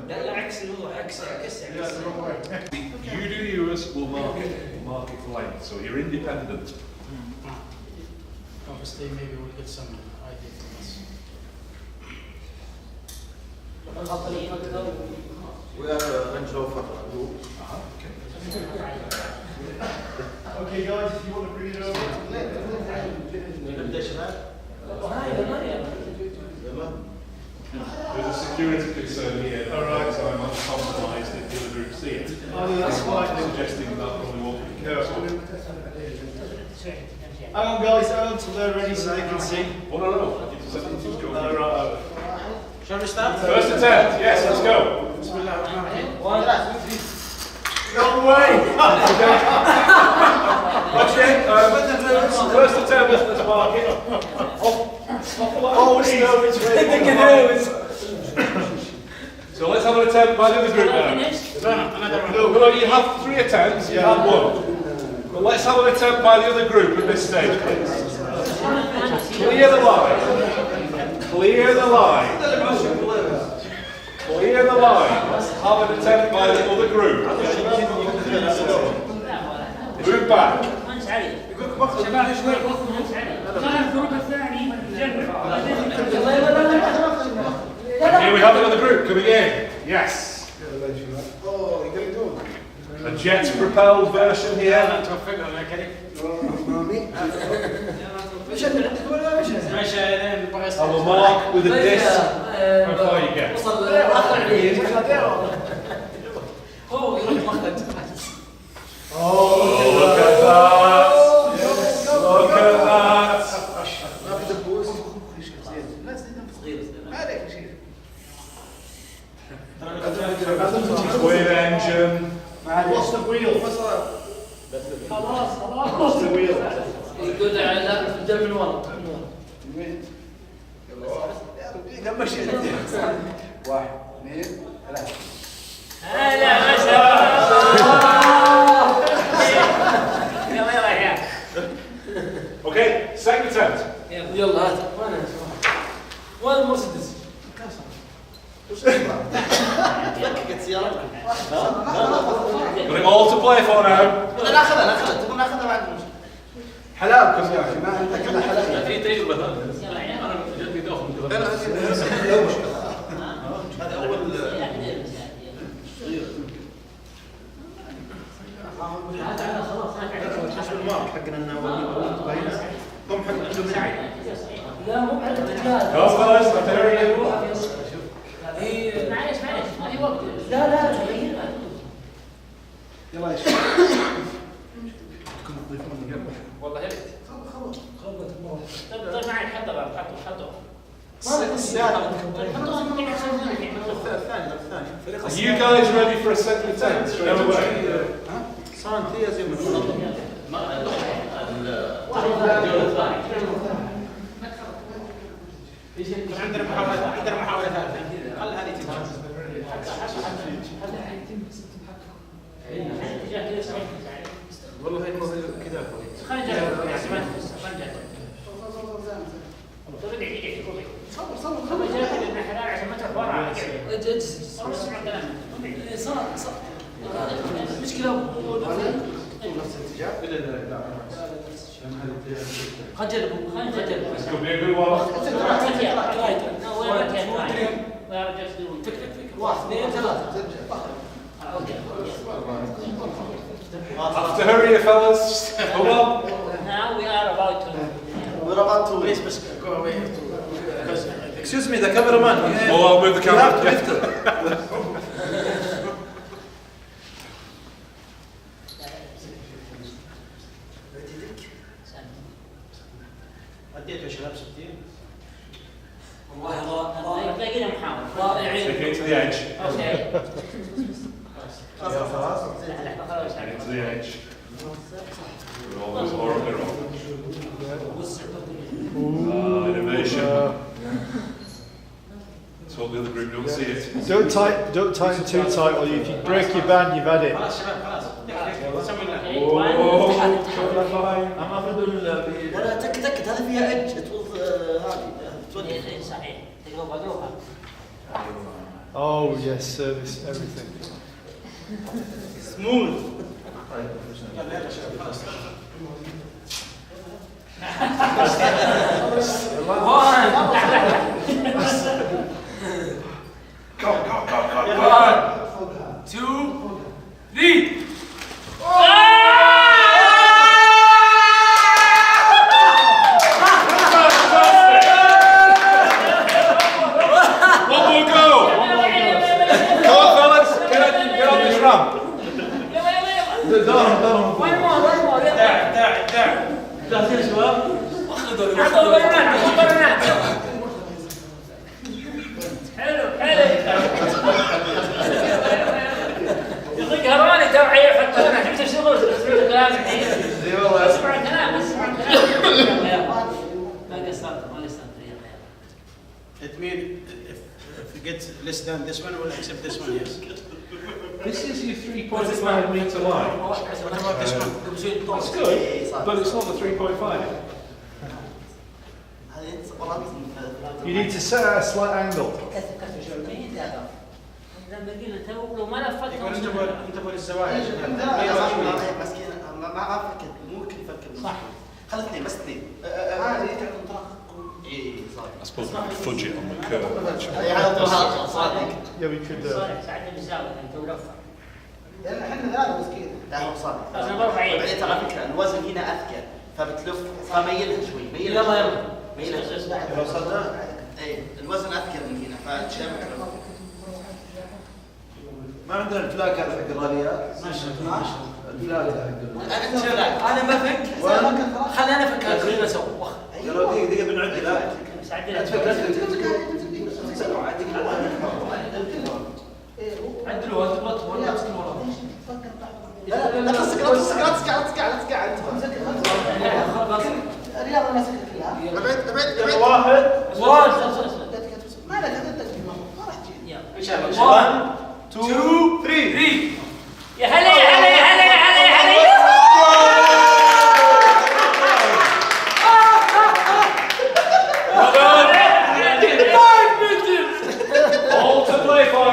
لا عكس الموضوع عكس You do yours, we'll mark it for length, so you're independent. Obviously, maybe we'll get some idea from us. We have a Range Rover. Okay, guys, if you want to bring it over. نبدا شباب. There's a security concern here. Alright, so I'm uncompromised if the other group see it. That's quite Suggesting that probably won't be careful. Hang on, guys, hang on till they're ready so they can see. Oh no, no. Right. Shall we start? First attempt, yes, let's go. No way! Okay, first attempt, let's mark it. Oh, it's ready. So let's have an attempt by the other group now. No, you have 3 attempts, you have 1. But let's have an attempt by the other group at this stage, please. Clear the line. Clear the line. Clear the line. Let's have an attempt by the other group. Move back. Here we have another group coming in. Yes. A jet-propelled version here. I will mark with a disc how far you get. Oh, look at that! Look at that! Twin engine. What's the wheel? What's the wheel? يقول لا بدل من ورا. واحد اثنين ثلاثة. هلا ما شاء الله. Okay, second attempt. يلا هات. وين المرسيدس؟ فككت سيارتك. Got it all to play for now. ناخذها تبغى ناخذها بعد المشي. حلالكم يا اخي ما انت كذا حلال. في تجربة هذا. أنا جدي داخل. هذا أول. حسب المارك حقنا النووي. قم حق لا مو بعد Go fellas, I'm telling you. معلش ما في وقت. لا غيرها. يلا يا والله يا ريت. طيب معي حطه بعد حطه. Are you guys ready for a second attempt straight away? صار انت زي ما عندنا محاولة ثالثة. خل هذه تمشي. والله هي كذا. خلينا نجرب. صبر عشان ما تروح ورا. صار مشكلة. خجل This could be a good one. Have to hurry, you fellas. Come on. Now we are about to. We're about to. Please go away. Excuse me, the cameraman. Oh, I'll move the camera. اديته يا شباب 60. والله باقي لنا محاولة. رائعين. Take it to the edge. اوكي. خلاص. Take it to the edge. We're almost horribly wrong. Innovation. Let's hope the other group don't see it. Don't tighten too tight, or if you break your band, you've had it. خلاص شباب خلاص. سوي لنا. ولا تك هذا فيها اج تفوز هذه تودي. صحيح. تقلبها. Oh yes, service, everything. سموث. Go. 1, 2, 3. One more go. get less than this one, we'll accept this one, yes. This is your 3.5 metre line. What about this one? That's good, but it's not the 3.5. You need to set at a slight angle. لما قلنا تو لو ما لفت يقول انت تبغى الزوايا. مسكين ما فكر ممكن يفكر صح. خلي اثنين بس اثنين. هذه تعطي انطلاق. اي صح. I suppose we could fudge it on the curve. يعني صادق. Yeah, we could. ساعتها بالزاوية انت ولفت. لان احنا ثلاثة مسكين. لا هو صادق. أنا بربع عين. بعدين ترى فكرة الوزن هنا اثقل فبتلف فميلها شوي. يلا يلا. ميلها. لو صدق. اي الوزن اثقل من هنا فتشمك. ما عندنا الفلاك هذا حق الراليات؟ الفلاك انا ما فك خليني انا افك خلينا اسوي يلا دقيقة بنعد لا لا تفك عدلوا انت ولا تمسك الورق لا تسكع الرياضة ماسكة كلها ابعد ما لك ما راح تجي ان شاء الله 1 2 3 يا هلا يا هلا يا هلا يا هلا يا هلا All to play for,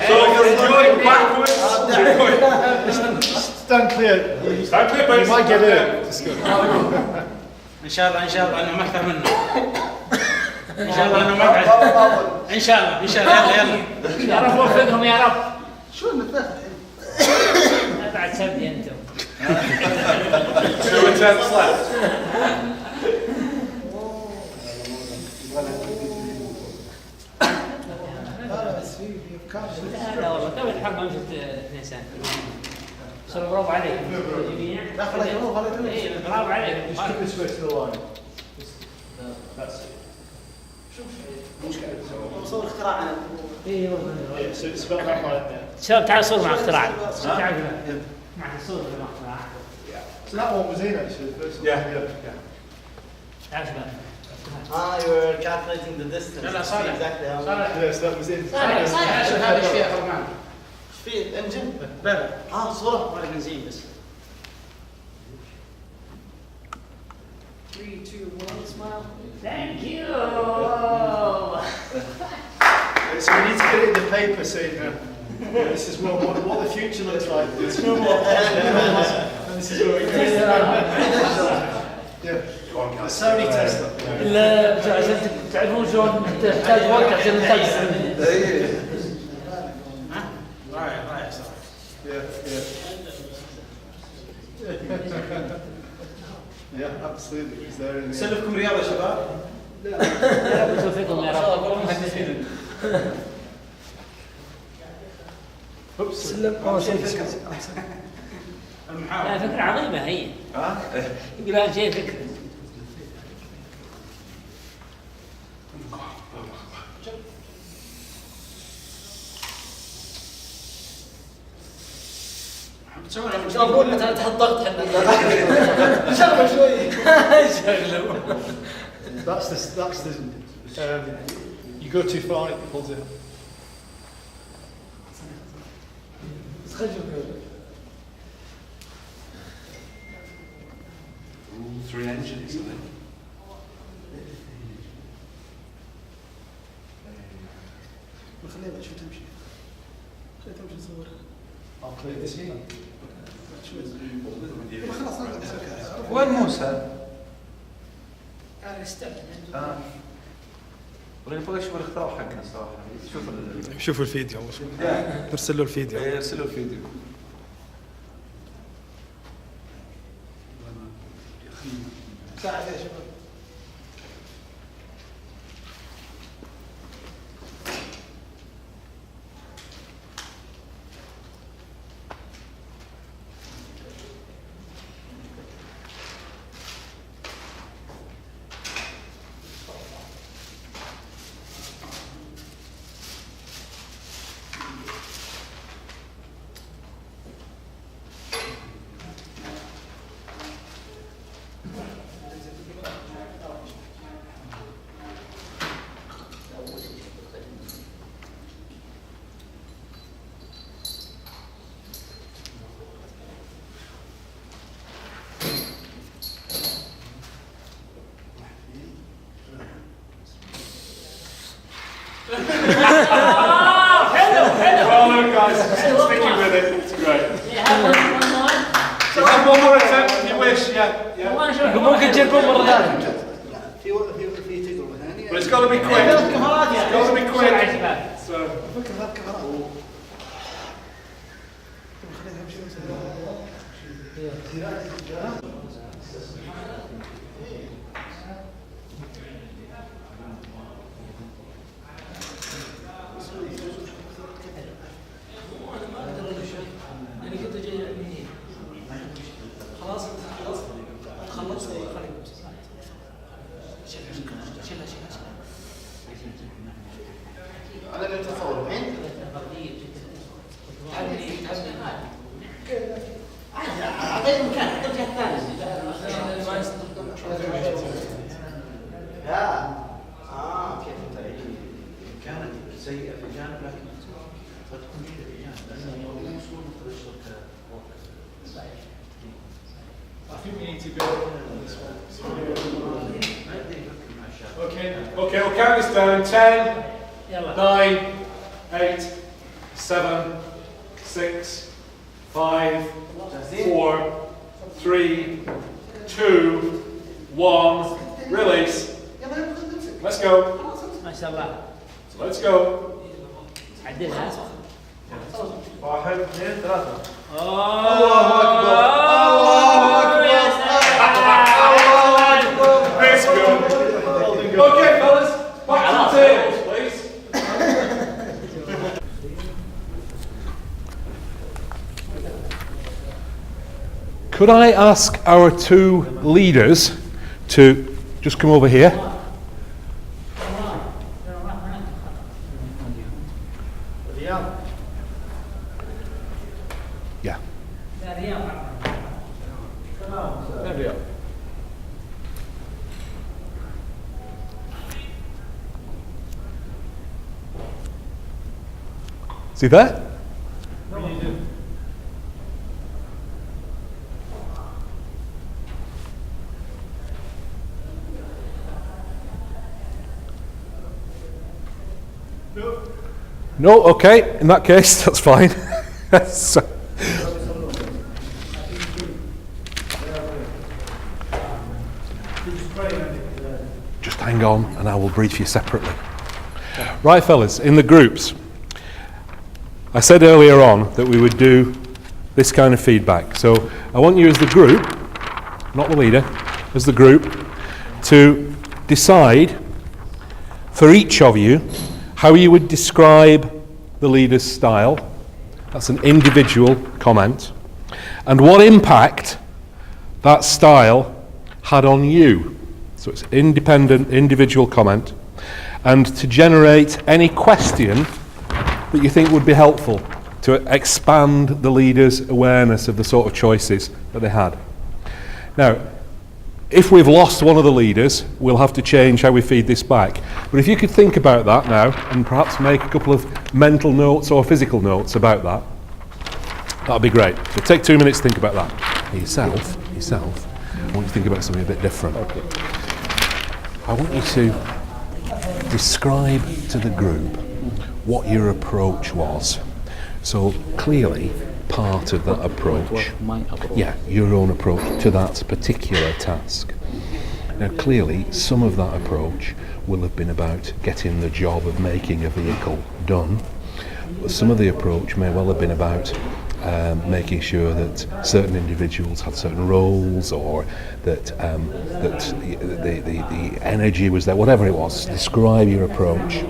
So you're going backwards. Stand clear. Stand clear, please. You might get it. Just go. ان شاء الله انه ما اكثر منه. ان شاء الله انه ما بعد. ان شاء الله يلا. يا رب وفقهم يا رب. شو المثال الحين؟ بعد سبي انتم. 2 attempts left. لا والله تو الحق ما شفت 2 سنة. صار برافو عليك. لا خلاص برافو عليك. Just keep this way to the line. That's it. صور اختراع انا Yeah, so it's about that line there. شباب تعال صور مع اختراع. تعال مع الصور مع اختراع. So that one was in actually. The first one. Yeah. تعال شباب. you were calculating the distance. لا صالح. Exactly how Yes, that was in. شوف هذا ايش فيها فرمان. ايش في انجن؟ لا صورة ولا بنزين بس. 3 2 1 smile. Thank you. So we need to get it in the paper saying this is what the future looks like. There's no more. And this is what we do. Yeah. The Sony test. لا عشان تعرفون شلون تحتاج وقت عشان نتكلم. رايح صراحة. Yeah, absolutely. It's there in the سلفكم رياضة شباب. يا رب توفيقهم يا رب. لا فكرة عظيمة هي. يقول هذا شيء فكرة. شوفوا انت تحط ضغط احنا شغله شوي شغله That's the you go too far, it pulls it. Ooh, 3 engines, I think. خليها شو تمشي خليها تمشي نصور I'll play this here. خلاص وين موسى؟ انا استبدل. ولا نبغى نشوف الاختراع حقنا صراحة. شوفوا الفيديو ارسل له الفيديو. يرسلوا الفيديو. ساعة يا شباب guys. Sticking with it. It's great. Yeah, one more. So have one more attempt if you wish. Yeah. ممكن تجربون مرة ثانية. في تجربة ثانية. But it's got to be quick. It's got to be quick. So. فكر ثلاث كفرات. أنا اللي أتصور الحين. أعطيك مكان، أعطيك جهة ثانية. لا. كيف كانت سيئة في جانب لكن قد تكون جيدة في جانب لأنه الوصول متبشر I think we need to go on this one. Okay, we'll count this down. 10, 9, 8, 7, 6, 5, 4, 3, 2, 1. Release. Let's go. ما شاء الله. So let's go. عدلها. 1 2 3. الله أكبر. That's good. Okay, fellas, back to the tables, please. Could I ask our two leaders to just come over here? Yeah. Is he there? No, okay, in that case, that's fine. So, just hang on and I will brief you separately. Right, fellas, in the groups, I said earlier on that we would do this kind of feedback. So I want you as the group, not the leader, as the group, to decide for each of you how you would describe the leader's style. That's an individual comment. And what impact that style had on you. So it's independent, individual comment. And to generate any question that you think would be helpful to expand the leader's awareness of the sort of choices that they had. Now, if we've lost one of the leaders, we'll have to change how we feed this back. But if you could think about that now, and perhaps make a couple of mental notes or physical notes about that, that'd be great. So take 2 minutes to think about that. Yourself, I want you to think about something a bit different. Okay. I want you to describe to the group what your approach was. So clearly, part of that approach, your own approach to that particular task. Now clearly, some of that approach will have been about getting the job of making a vehicle done. But some of the approach may well have been about making sure that certain individuals had certain roles, or that the energy was there, whatever it was. Describe your approach.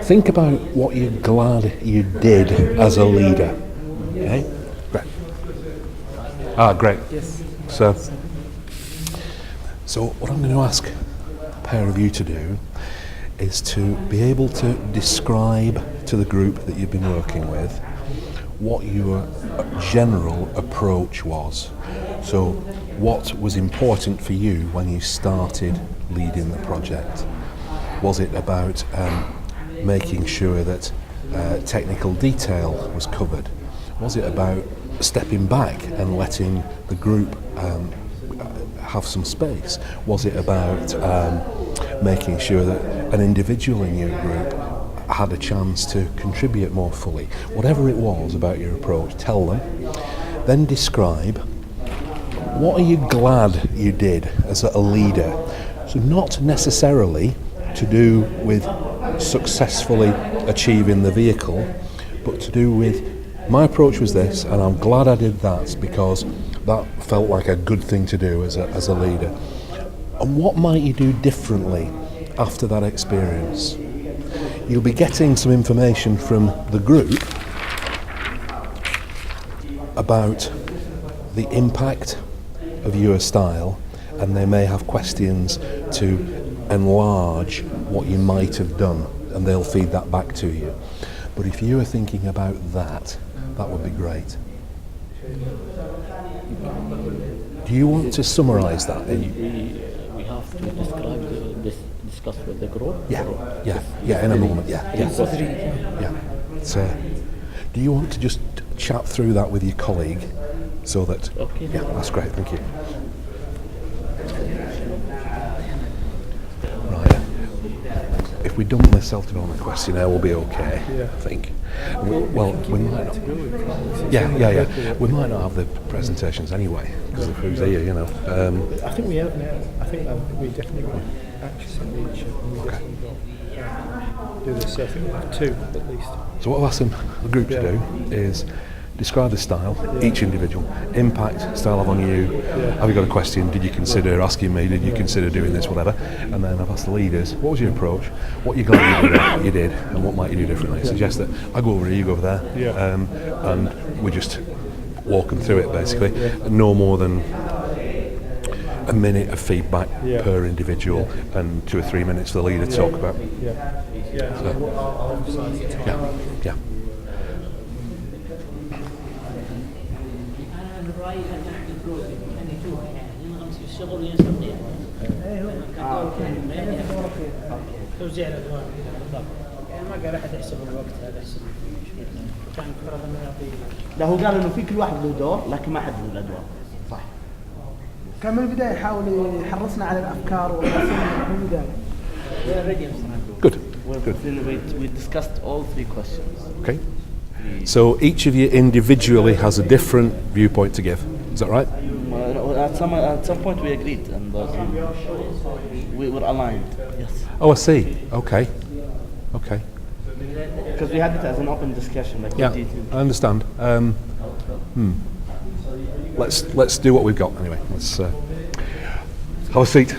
Think about what you're glad you did as a leader. Okay? Great. Great. Yes. So what I'm going to ask a pair of you to do is to be able to describe to the group that you've been working with what your general approach was. So what was important for you when you started leading the project? Was it about making sure that technical detail was covered? Was it about stepping back and letting the group have some space? Was it about making sure that an individual in your group had a chance to contribute more fully. Whatever it was about your approach, tell them. Then describe what are you glad you did as a leader. So not necessarily to do with successfully achieving the vehicle, but to do with my approach was this, and I'm glad I did that because that felt like a good thing to do as a leader. And what might you do differently after that experience? You'll be getting some information from the group about the impact of your style, and they may have questions to enlarge what you might have done, and they'll feed that back to you. But if you are thinking about that would be great. Do you want to summarise that? We have to discuss with the group? Yeah, in a moment, yeah. So, do you want to just chat through that with your colleague so that... Okay. Yeah, that's great, thank you. Right. If we dump the self-development questionnaire, we'll be okay, I think. Well, we might not. Yeah. We might not have the presentations anyway, because of who's here, you know. I think we have now. I think we definitely got access on each. Okay. Do this. So I think we'll have 2 at least. So what I've asked the group to do is describe the style, each individual, impact style have on you. Have you got a question? Did you consider asking me? Did you consider doing this? Whatever. And then I've asked the leaders, what was your approach? What you glad you did, and what might you do differently? Suggest that I go over here, you go over there, and we just walk them through it basically. No more than a minute of feedback per individual, and 2 or 3 minutes for the leader to talk about. Yeah. توزيع الادوار بالضبط. يعني ما قال احد يحسب الوقت هذا يحسب كان فرض انه يعطي. لا هو قال انه في كل واحد له دور لكن ما حد له الادوار. صح. كان من البدايه يحاول يحرصنا على الافكار والرسائل من البدايه. Good. We discussed all 3 questions. Okay. So each of you individually has a different viewpoint to give. Is that right? At some point we agreed and we were aligned. Yes. Oh, I see. Okay. Because we had it as an open discussion. Like I understand. Let's do what we've got anyway. Let's have a seat.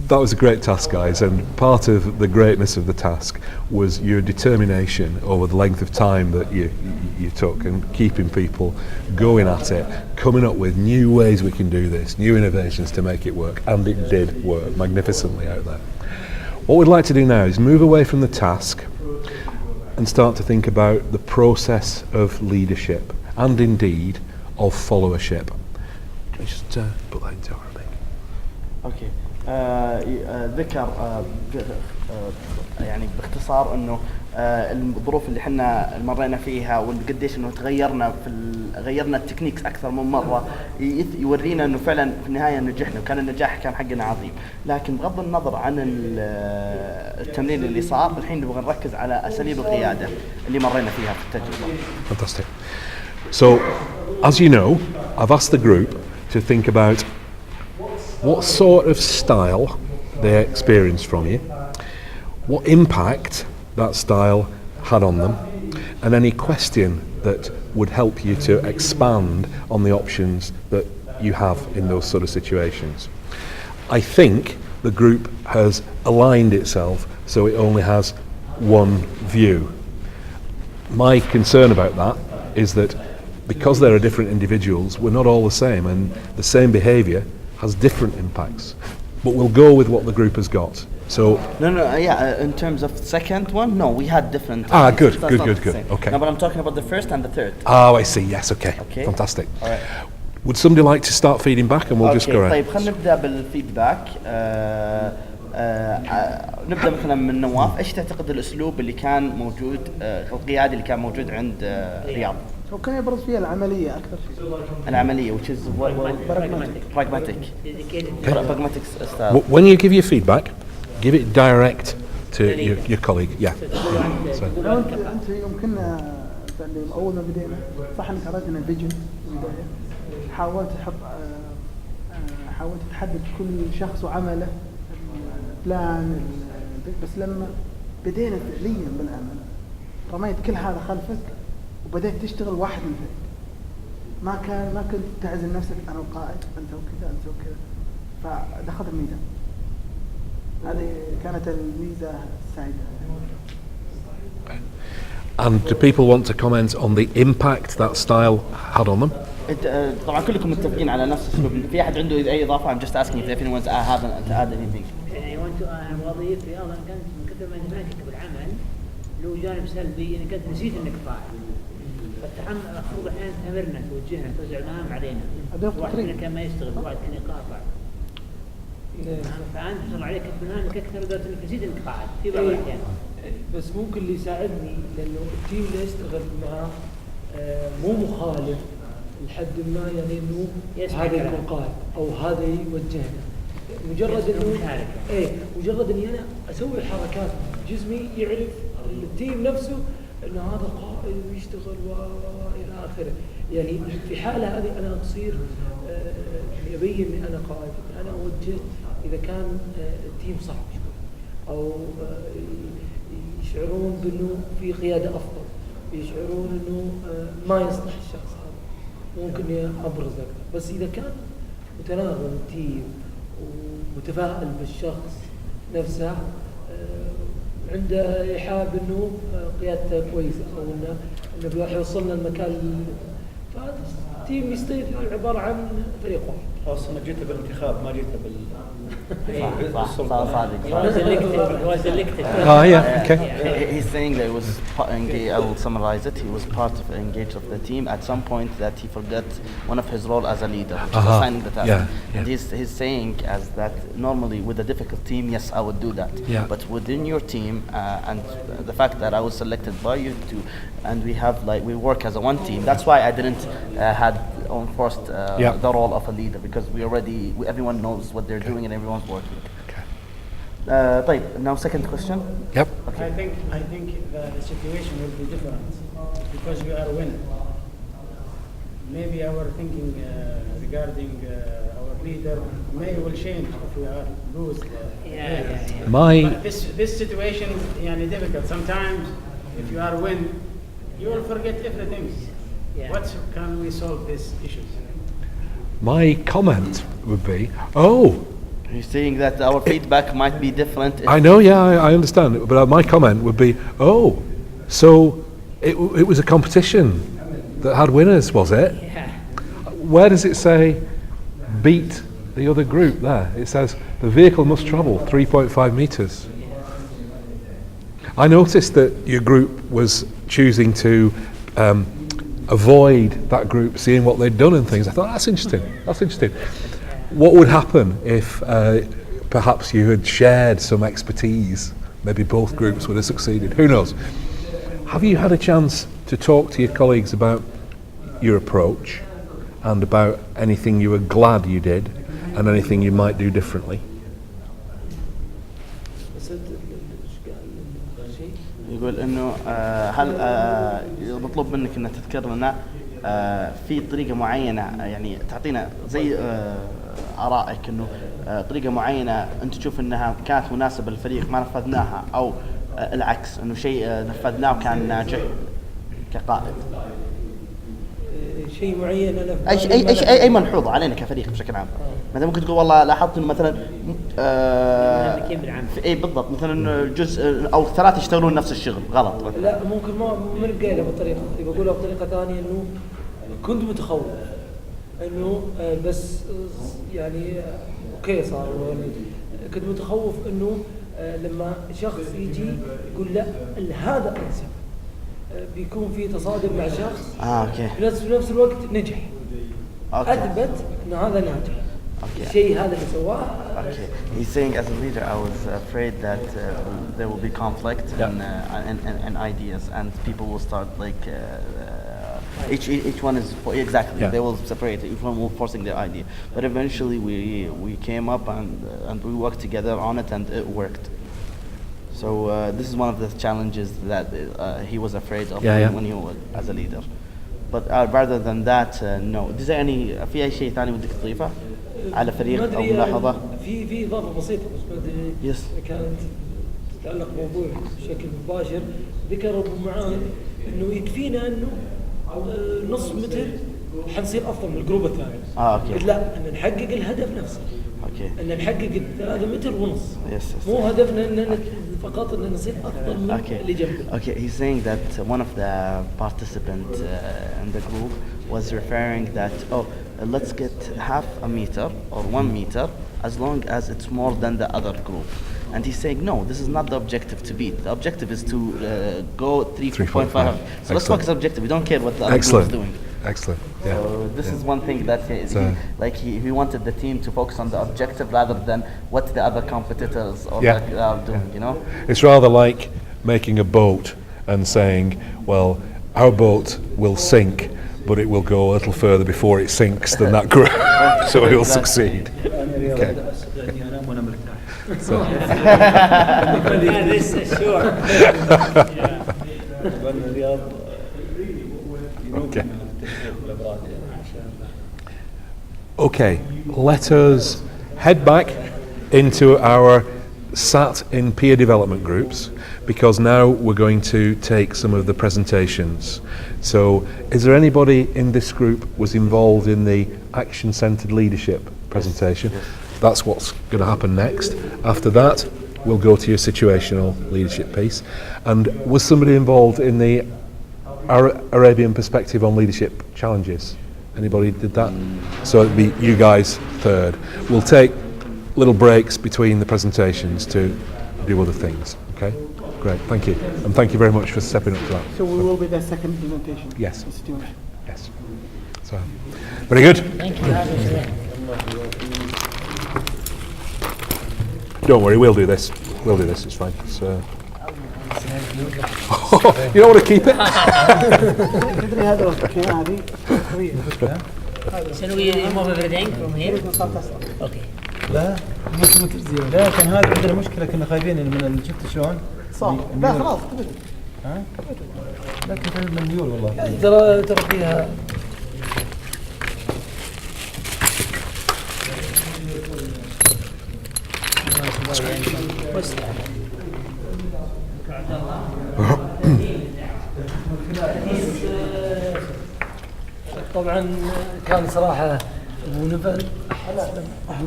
That was a great task, guys, and part of the greatness of the task was your determination over the length of time that you took, and keeping people going at it, coming up with new ways we can do this, new innovations to make it work, and it did work magnificently out there. What we'd like to do now is move away from the task and start to think about the process of leadership, and indeed of followership. Can we just put that into Arabic? Okay. ذكر يعني باختصار انه الظروف اللي احنا مرينا فيها وقديش انه غيرنا التكنيكس اكثر من مره يورينا انه فعلا في النهايه نجحنا، وكان النجاح كان حقنا عظيم. لكن بغض النظر عن التمرين اللي صار، الحين نبغى نركز على اساليب القياده اللي مرينا فيها في التجربه. Fantastic. So, as you know, I've asked the group to think about what sort of style they experienced from you, what impact that style had on them, and any question that would help you to expand on the options that you have in those sort of situations. I think the group has aligned itself so it only has one view. My concern about that is that because there are different individuals, we're not all the same, and the same behaviour has different impacts, but we'll go with what the group has got. So in terms of the second one, no, we had different. Good. Okay. No, but I'm talking about the first and the third. I see. Yes. Okay. Fantastic. All right. Would somebody like to start feeding back, and we'll just go around. طيب خلينا نبدا بالفيدباك. نبدا مثلا من نواف. ايش تعتقد الاسلوب اللي كان موجود القيادي اللي كان موجود عند رياض؟ وكان يبرز فيها العملية أكثر شيء. العملية which is pragmatic style. When you give your feedback, give it direct to your colleague. Yeah. لو أنت يمكن تعلم أول ما بدينا صح إنك أردنا فيجن في البداية، حاولت تحط حاولت تحدد كل شخص وعمله بلان، بس لما بدينا فعليا بالعمل رميت كل هذا خلفك وبدأت تشتغل واحد من ذلك. ما كنت تعزل نفسك أنا القائد أنت وكذا أنت وكذا، فدخلت الميدان. هذه كانت الميزة السعيدة. And do people want to comment on the impact that style had on them? طبعا كلكم متفقين على نفس الاسلوب. في احد عنده اي اضافه؟ I'm just asking if anyone haven't add anything. وانت وظيفتي انا كنت من كثر ما انت ماسك بالعمل له جانب سلبي اني كنت نسيت انك قائد. فالتحمل المفروض احيانا تامرنا توجهنا توزع المهام علينا. واحد فينا كان ما يشتغل واحد كان يقاطع. فانت صار عليك مهامك اكثر لدرجه انك نسيت انك قائد في بعض الاحيان. بس ممكن اللي يساعدني لانه التيم اللي يشتغل معه مو مخالف لحد ما يعني انه هذا يكون قائد او هذا يوجهنا. مجرد انه مجرد اني انا اسوي الحركات جسمي يعرف التيم نفسه انه هذا قائد ويشتغل والى اخره. يعني في حاله هذه انا تصير يبين اني انا قائد، انا وجهت اذا كان التيم صعب او يشعرون بانه في قياده افضل، يشعرون انه ما يصلح الشخص هذا ممكن ابرز اكثر. بس اذا كان متناغم التيم ومتفائل بالشخص نفسه عنده يحاب انه قيادته كويسه او انه بيروح يوصلنا المكان، فهذا التيم يصير عباره عن فريق واحد. خلاص انا جيت بالانتخاب ما جيت He's saying that it was I will summarize it. He was part of engaged of the team. At some point that he forgot one of his role as a leader, assigning the task. And he's saying as that normally with a difficult team, yes, I would do that. But within your team and the fact that I was selected by you two, and we work as a one team. That's why I didn't had enforced the role of a leader, because everyone knows what they're doing and everyone's working. طيب, now second question. Yep. Okay. I think the situation will be different because we are winning. Maybe our thinking regarding our leader will change if we are lose. But this situation is difficult. Sometimes if you are win, you will forget everything. What can we solve these issues? My comment would be, He's saying that our feedback might be different. I know, I understand, but my comment would be, so it was a competition that had winners, was it? Where does it say beat the other group there? It says the vehicle must travel 3.5 meters. I noticed that your group was choosing to avoid that group seeing what they'd done and things. I thought, that's interesting. What would happen if perhaps you had shared some expertise? Maybe both groups would have succeeded. Who knows? Have you had a chance to talk to your colleagues about your approach and about anything you were glad you did and anything you might do differently? يقول انه هل مطلوب منك ان تذكر لنا في طريقه معينه، يعني تعطينا زي ارائك انه طريقه معينه انت تشوف انها كانت مناسبه للفريق ما نفذناها، او العكس انه شيء نفذناه وكان ناجح كقائد. شيء معين انا اي ملحوظه علينا كفريق بشكل عام. مثلا ممكن تقول والله لاحظت انه مثلا اي بالضبط، مثلا جزء او ثلاثه يشتغلون نفس الشغل غلط مثلا. لا ممكن ما بقولها بالطريقه، بقولها بطريقه ثانيه انه كنت متخوف انه بس يعني اوكي صار، كنت متخوف انه لما شخص يجي يقول لا هذا انسب بيكون في تصادم مع شخص اوكي في نفس الوقت نجح اثبت ان هذا ناجح. الشيء هذا اللي سواه. He's saying as a leader I was afraid that there will be conflict in ideas and people will start Each one is exactly. Yeah. They will separate. Each one will forcing their idea. But eventually we came up and we worked together on it, and it worked. So this is one of the challenges that he was afraid of when he was as a leader. But rather than that, no. Is there any في أي شيء ثاني ودك تضيفه على فريق أو ملاحظة؟ في إضافة بسيطة بس ما أدري كانت تتعلق بموضوع بشكل مباشر. ذكر أبو معاذ إنه يكفينا إنه نص متر حنصير أفضل من الجروب الثاني. أوكي. قلت لا إن نحقق الهدف نفسه. أوكي. إن نحقق 3 متر ونص. مو هدفنا إن فقط إن نصير أفضل من اللي جنبنا. Okay, he's saying that one of the participants in the group was referring that let's get half a meter or 1 meter as long as it's more than the other group. And he's saying, no, this is not the objective to beat. The objective is to go 3.5. So let's focus on objective. We don't care what the other group is doing. Excellent. Yeah. So this is one thing that he wanted the team to focus on the objective rather than what the other competitors are doing, you know? It's rather like making a boat and saying, well, our boat will sink, but it will go a little further before it sinks than that group, so it will succeed. Okay. So. Okay. Okay, let us head back into our sat in peer development groups, because now we're going to take some of the presentations. So is there anybody in this group was involved in the action-centered leadership presentation? Yes. That's what's going to happen next. After that, we'll go to your situational leadership piece. And was somebody involved in the Arabian perspective on leadership challenges? Anybody did that? So it'd be you guys third. We'll take little breaks between the presentations to do other things. Okay? Great, thank you. And thank you very much for stepping up to that. So we will be the second implementation? Yes. Institution. Yes. So, very good. Thank you. Don't worry, we'll do this. We'll do this, it's fine. So, you don't want to keep it? Shall we remove everything from here? Okay. لا لا كان هذا عندنا مشكلة، كنا خايفين من شفت شلون؟ صح. لا خلاص ها؟ لا كنت من ميول والله. ترى فيها طبعا كان صراحة أبو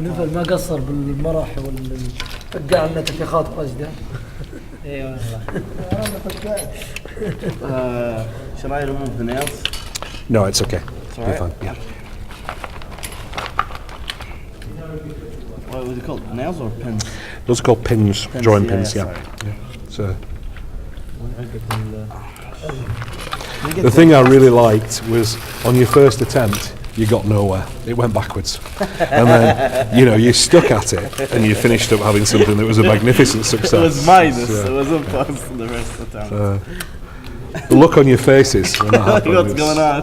نفل ما قصر بالمرح والفقاع لنا تفيخات رجدة. اي والله. Shall I remove the nails? No, it's okay. It's all right? Fine. Yeah. What was it called? Nails or pins? Those are called pins, drawing pins, yeah. So, the thing I really liked was on your first attempt, you got nowhere. It went backwards. And then, you stuck at it and you finished up having something that was a magnificent success. It was minus. So, it was a plus the rest of the time. The look on your faces when that happened. What's going on?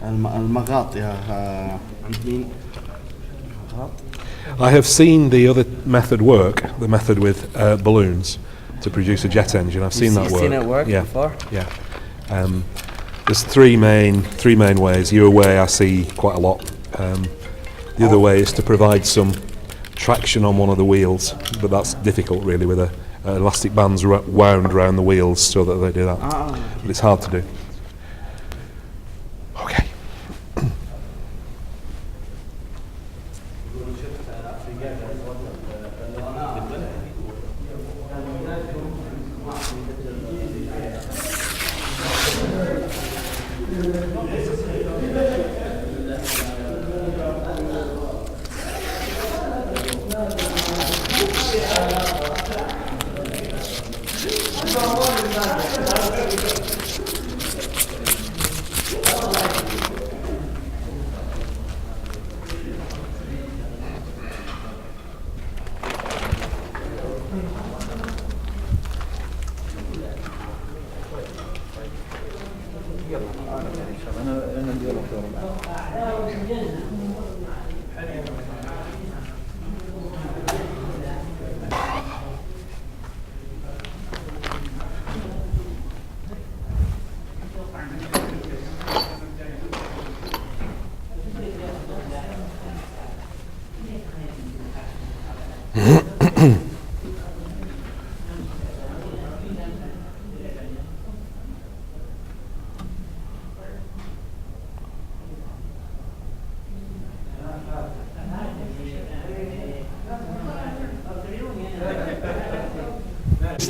المغاط يا عندين. I have seen the other method work, the method with balloons to produce a jet engine. I've seen that work. You've seen it work before? Yeah. There's three main ways. Your way I see quite a lot. The other way is to provide some traction on one of the wheels, but that's difficult really with elastic bands wound around the wheels so that they do that. But it's hard to do. Okay.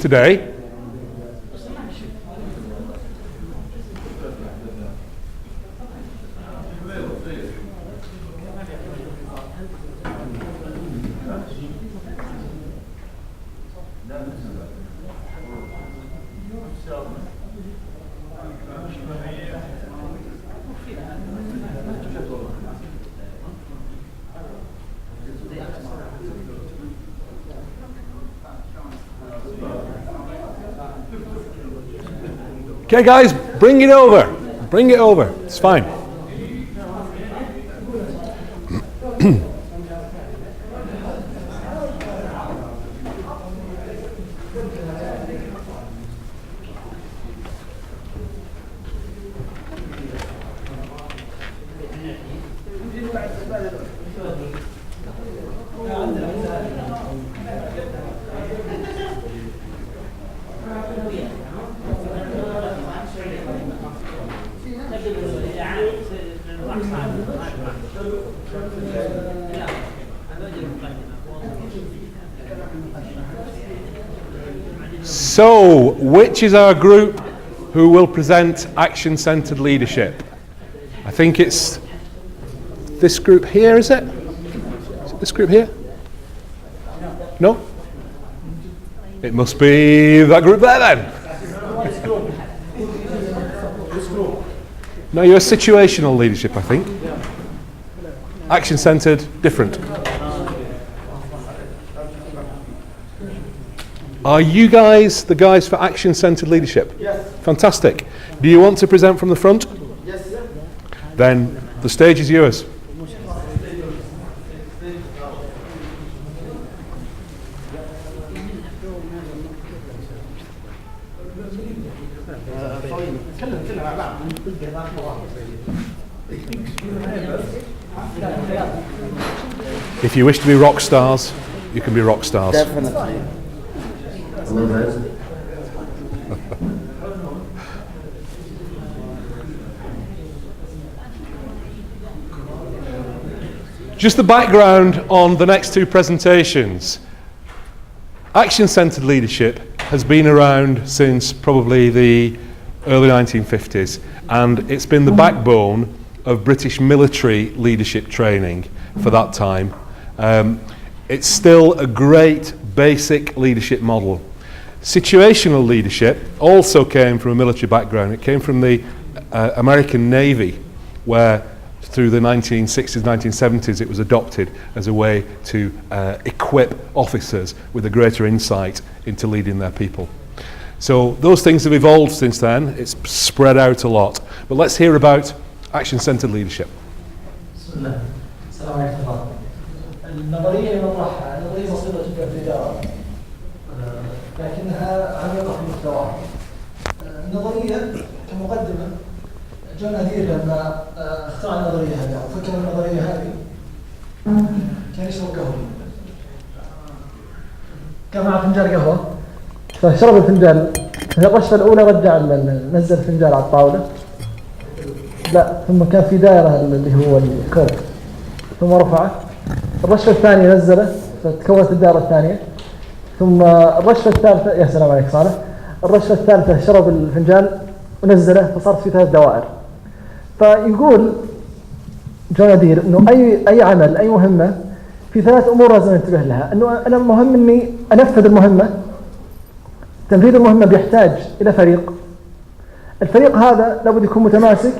Today. Okay, guys, bring it over. Bring it over. It's fine. So, which is our group who will present action-centered leadership? I think it's this group here, is it? Is it this group here? No? It must be that group there then. No, you're situational leadership, I think. Action-centered, different. Are you guys the guys for action-centered leadership? Yes. Fantastic. Do you want to present from the front? Yes. Then the stage is yours. If you wish to be rock stars, you can be rock stars. Definitely. Just the background on the next two presentations. Action-centered leadership has been around since probably the early 1950s, and it's been the backbone of British military leadership training for that time. It's still a great basic leadership model. Situational leadership also came from a military background. It came from the American Navy, where through the 1960s, 1970s, it was adopted as a way to equip officers with a greater insight into leading their people. So those things have evolved since then. It's spread out a lot. But let's hear about action-centered leadership. السلام عليكم. النظرية يطرحها نظرية بسيطة جدا في الإدارة لكنها عميقة في محتواها. النظرية كمقدمة جون هدير لما اخترع النظرية هذه أو فكر النظرية هذه كان يشرب قهوة. كان معه فنجان قهوة فشرب الفنجان في الرشفة الأولى رجع نزل الفنجان على الطاولة. لا ثم كان في دائرة اللي هو الكوب ثم رفعه. الرشفة الثانية نزله فتكونت الدائرة الثانية ثم الرشفة الثالثة يا سلام عليك صالح. الرشفة الثالثة شرب الفنجان ونزله فصارت في 3 دوائر. فيقول جون هدير انه اي عمل اي مهمة في 3 امور لازم ننتبه لها. انه انا مهم اني انفذ المهمة. تنفيذ المهمة بيحتاج الى فريق. الفريق هذا لابد يكون متماسك.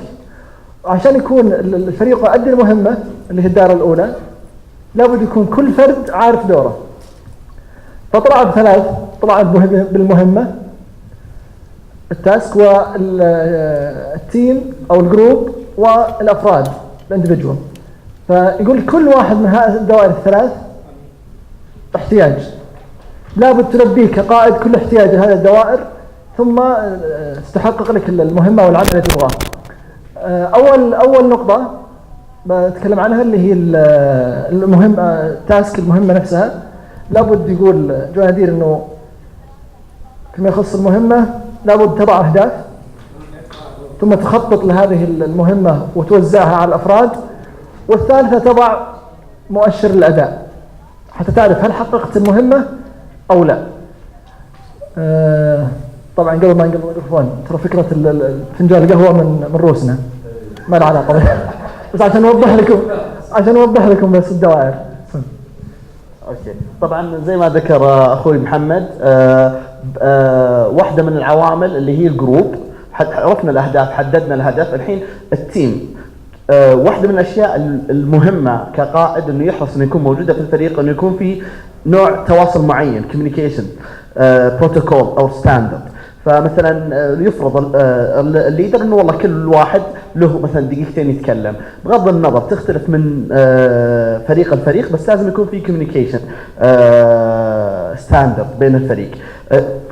عشان يكون الفريق يؤدي المهمة اللي هي الدائرة الأولى لابد يكون كل فرد عارف دوره. فطلع ب3 طلع بالمهمة التاسك والتيم أو الجروب والأفراد الانديفيدوال. فيقول كل واحد من هذه الدوائر الثلاث احتياج لابد تلبيه كقائد كل احتياج هذه الدوائر، ثم تحقق لك المهمة والعمل اللي تبغاه. أول نقطة بتكلم عنها اللي هي المهمة، تاسك المهمة نفسها. لابد يقول جوانادير إنه فيما يخص المهمة لابد تضع أهداف، ثم تخطط لهذه المهمة وتوزعها على الأفراد. والثالثة تضع مؤشر الأداء حتى تعرف هل حققت المهمة أو لا. طبعا قبل ما نقبل الميكروفون، ترى فكرة فنجان القهوة من روسنا، ما له علاقة بس عشان نوضح لكم بس الدوائر. اوكي، طبعا زي ما ذكر اخوي محمد، واحده من العوامل اللي هي الجروب. عرفنا الاهداف، حددنا الهدف. الحين التيم، واحده من الاشياء المهمه كقائد انه يحرص انه يكون موجوده في الفريق، انه يكون في نوع تواصل معين، communication بروتوكول او ستاندرد. فمثلا يفرض الليدر انه والله كل واحد له مثلا دقيقتين يتكلم، بغض النظر تختلف من فريق الفريق، بس لازم يكون في كوميونيكيشن ستاندرد بين الفريق.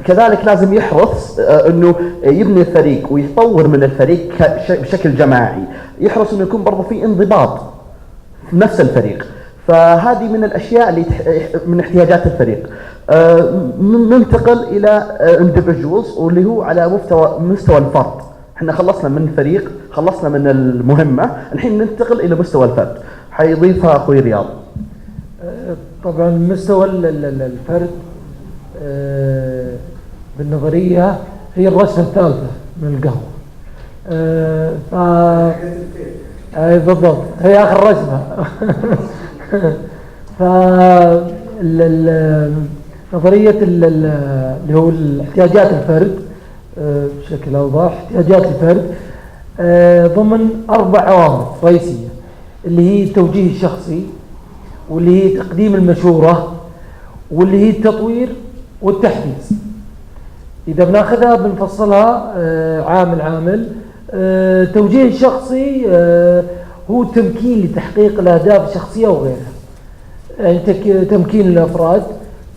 كذلك لازم يحرص انه يبني الفريق ويطور من الفريق بشكل جماعي، يحرص انه يكون برضه في انضباط في نفس الفريق. فهذه من الاشياء اللي من احتياجات الفريق. ننتقل الى individuals واللي هو على مستوى الفرد. احنا خلصنا من الفريق، خلصنا من المهمة، الحين ننتقل الى مستوى الفرد. حيضيفها اخوي رياض. طبعا مستوى الفرد بالنظرية هي الرشفة الثالثة من القهوة. بالضبط هي آخر رشفة. نظرية اللي هو احتياجات الفرد بشكل أوضح. احتياجات الفرد ضمن 4 عوامل رئيسية، اللي هي التوجيه الشخصي، واللي هي تقديم المشورة، واللي هي التطوير والتحفيز. إذا بناخذها بنفصلها عامل. التوجيه الشخصي هو التمكين لتحقيق الأهداف الشخصية وغيرها، يعني تمكين الأفراد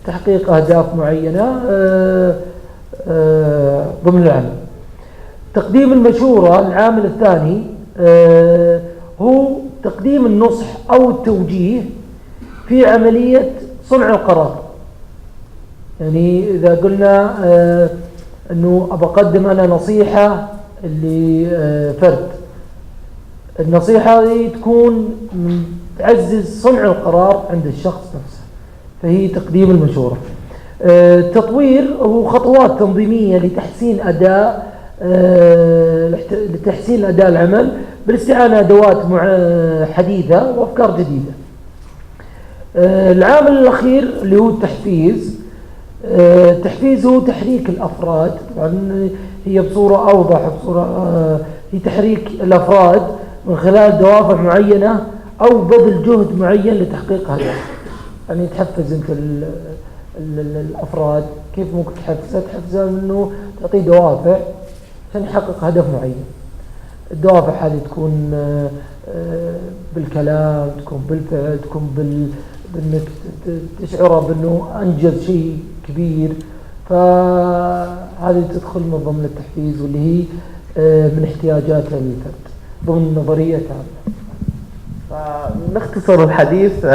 تحقيق أهداف معينة ضمن العمل. تقديم المشورة العامل الثاني هو تقديم النصح أو التوجيه في عملية صنع القرار. يعني إذا قلنا أنه أقدم أنا نصيحة لفرد، النصيحة هذه تكون تعزز صنع القرار عند الشخص نفسه، فهي تقديم المشورة. التطوير هو خطوات تنظيمية لتحسين أداء العمل بالاستعانة أدوات حديثة وأفكار جديدة. العامل الأخير اللي هو التحفيز. التحفيز هو تحريك الأفراد، طبعا هي بصورة أوضح، هي تحريك الأفراد من خلال دوافع معينة أو بذل جهد معين لتحقيق هدف. يعني تحفز أنت الأفراد، كيف ممكن تحفزها إنه تعطيه دوافع عشان يحقق هدف معين. الدوافع هذه تكون بالكلام، تكون بالفعل، تكون بأنك تشعره بأنه أنجز شيء كبير. فهذه تدخل من ضمن التحفيز، واللي هي من احتياجات الفرد ضمن نظرية عامة. نختصر الحديث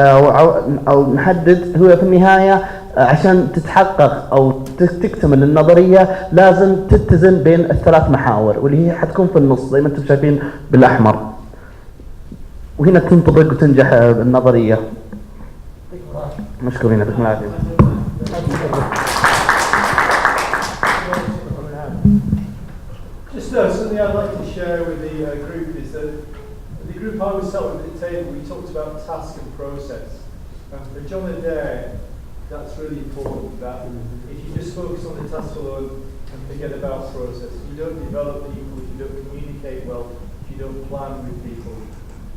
أو نحدد. هو في النهاية عشان تتحقق أو تكتمل النظرية لازم تتزن بين ال3 محاور، واللي هي حتكون في النص زي ما انتم شايفين بالأحمر، وهنا تنطبق وتنجح النظرية. مشكورين، يعطيكم العافية. Just something I'd like to share with the group is that the group I was sat with at the table, we talked about task and process. And for John Adair, that's really important, that if you just focus on the task alone and forget about process, if you don't develop people, if you don't communicate well, if you don't plan with people,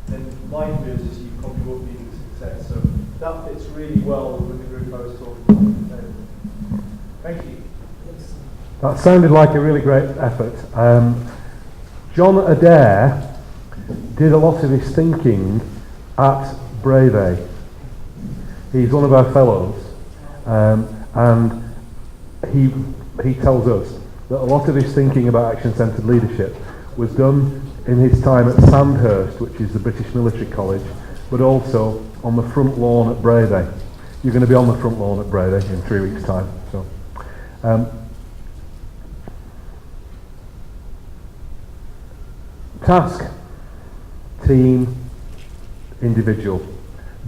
then likely as you probably won't be a success. So that fits really well with the group I was talking about. Thank you. That sounded like a really great effort. John Adair did a lot of his thinking at Breve. He's one of our fellows, and he tells us that a lot of his thinking about action-centred leadership was done in his time at Sandhurst, which is the British Military College, but also on the front lawn at Breve. You're going to be on the front lawn at Breve in 3 weeks' time. So, task, team, individual,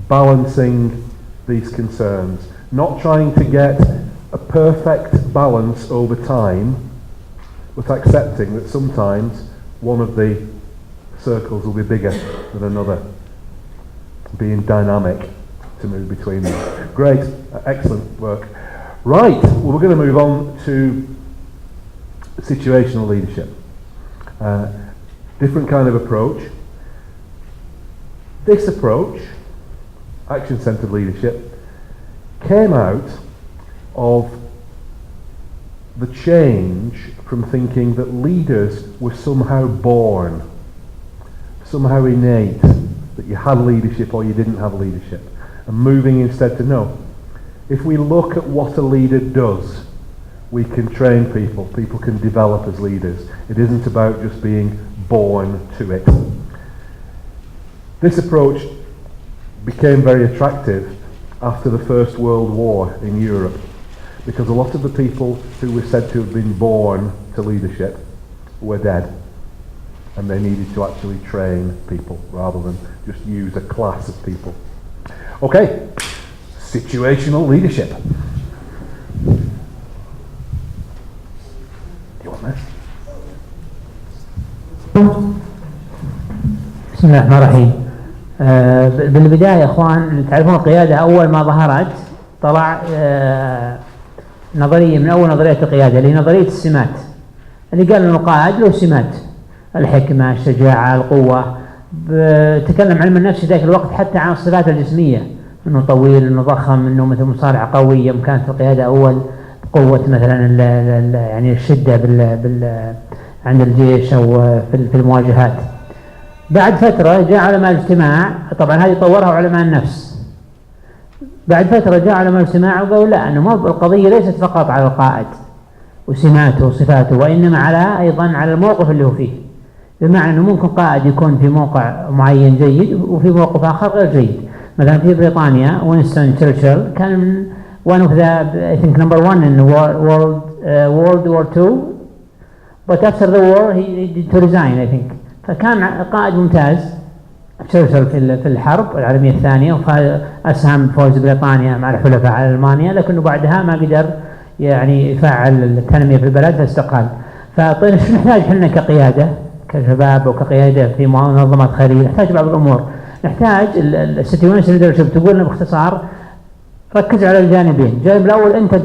balancing these concerns, not trying to get a perfect balance over time, but accepting that sometimes one of the circles will be bigger than another, being dynamic to move between them. Great, excellent work. Right, well, we're going to move on to situational leadership. Different kind of approach. This approach, action-centred leadership, came out of the change from thinking that leaders were somehow born, somehow innate, that you had leadership or you didn't have leadership, and moving instead to no. If we look at what a leader does, we can train people. People can develop as leaders. It isn't about just being born to it. This approach became very attractive after the First World War in Europe, because a lot of the people who were said to have been born to leadership were dead, and they needed to actually train people rather than just use a class of people. Okay, situational leadership. Do you want this? بسم الله الرحمن الرحيم. بالبداية يا اخوان، تعرفون القيادة اول ما ظهرت طلع نظرية من اول نظريات القيادة اللي هي نظرية السمات، اللي قال انه القائد له سمات: الحكمة، الشجاعة، القوة. تكلم علم النفس ذاك الوقت حتى عن الصفات الجسمية، انه طويل، انه ضخم، انه مثل مصارع قوي. يوم كانت القيادة اول قوة مثلا يعني الشدة عند الجيش او في المواجهات. بعد فترة جاء علماء الاجتماع، طبعا هذه طورها علماء النفس. بعد فترة جاء علماء الاجتماع وقالوا لا، انه القضية ليست فقط على القائد وسماته وصفاته، وانما ايضا على الموقف اللي هو فيه. بمعنى انه ممكن قائد يكون في موقع معين جيد وفي موقف اخر غير جيد. مثلا في بريطانيا وينستون تشرشل كان من one of the I think number one in World War II, but after the war he did to resign I think. فكان قائد ممتاز تشرشل في الحرب العالمية الثانية، وأسهم بفوز بريطانيا مع الحلفاء على ألمانيا، لكنه بعدها ما قدر يعني يفعل التنمية في البلد فاستقال. فطيب شو نحتاج احنا كقيادة كشباب وكقيادة في منظمات خيرية؟ نحتاج بعض الأمور. نحتاج السيتويشن ليدرشيب. تقول لنا باختصار ركز على الجانبين: الجانب الأول أنت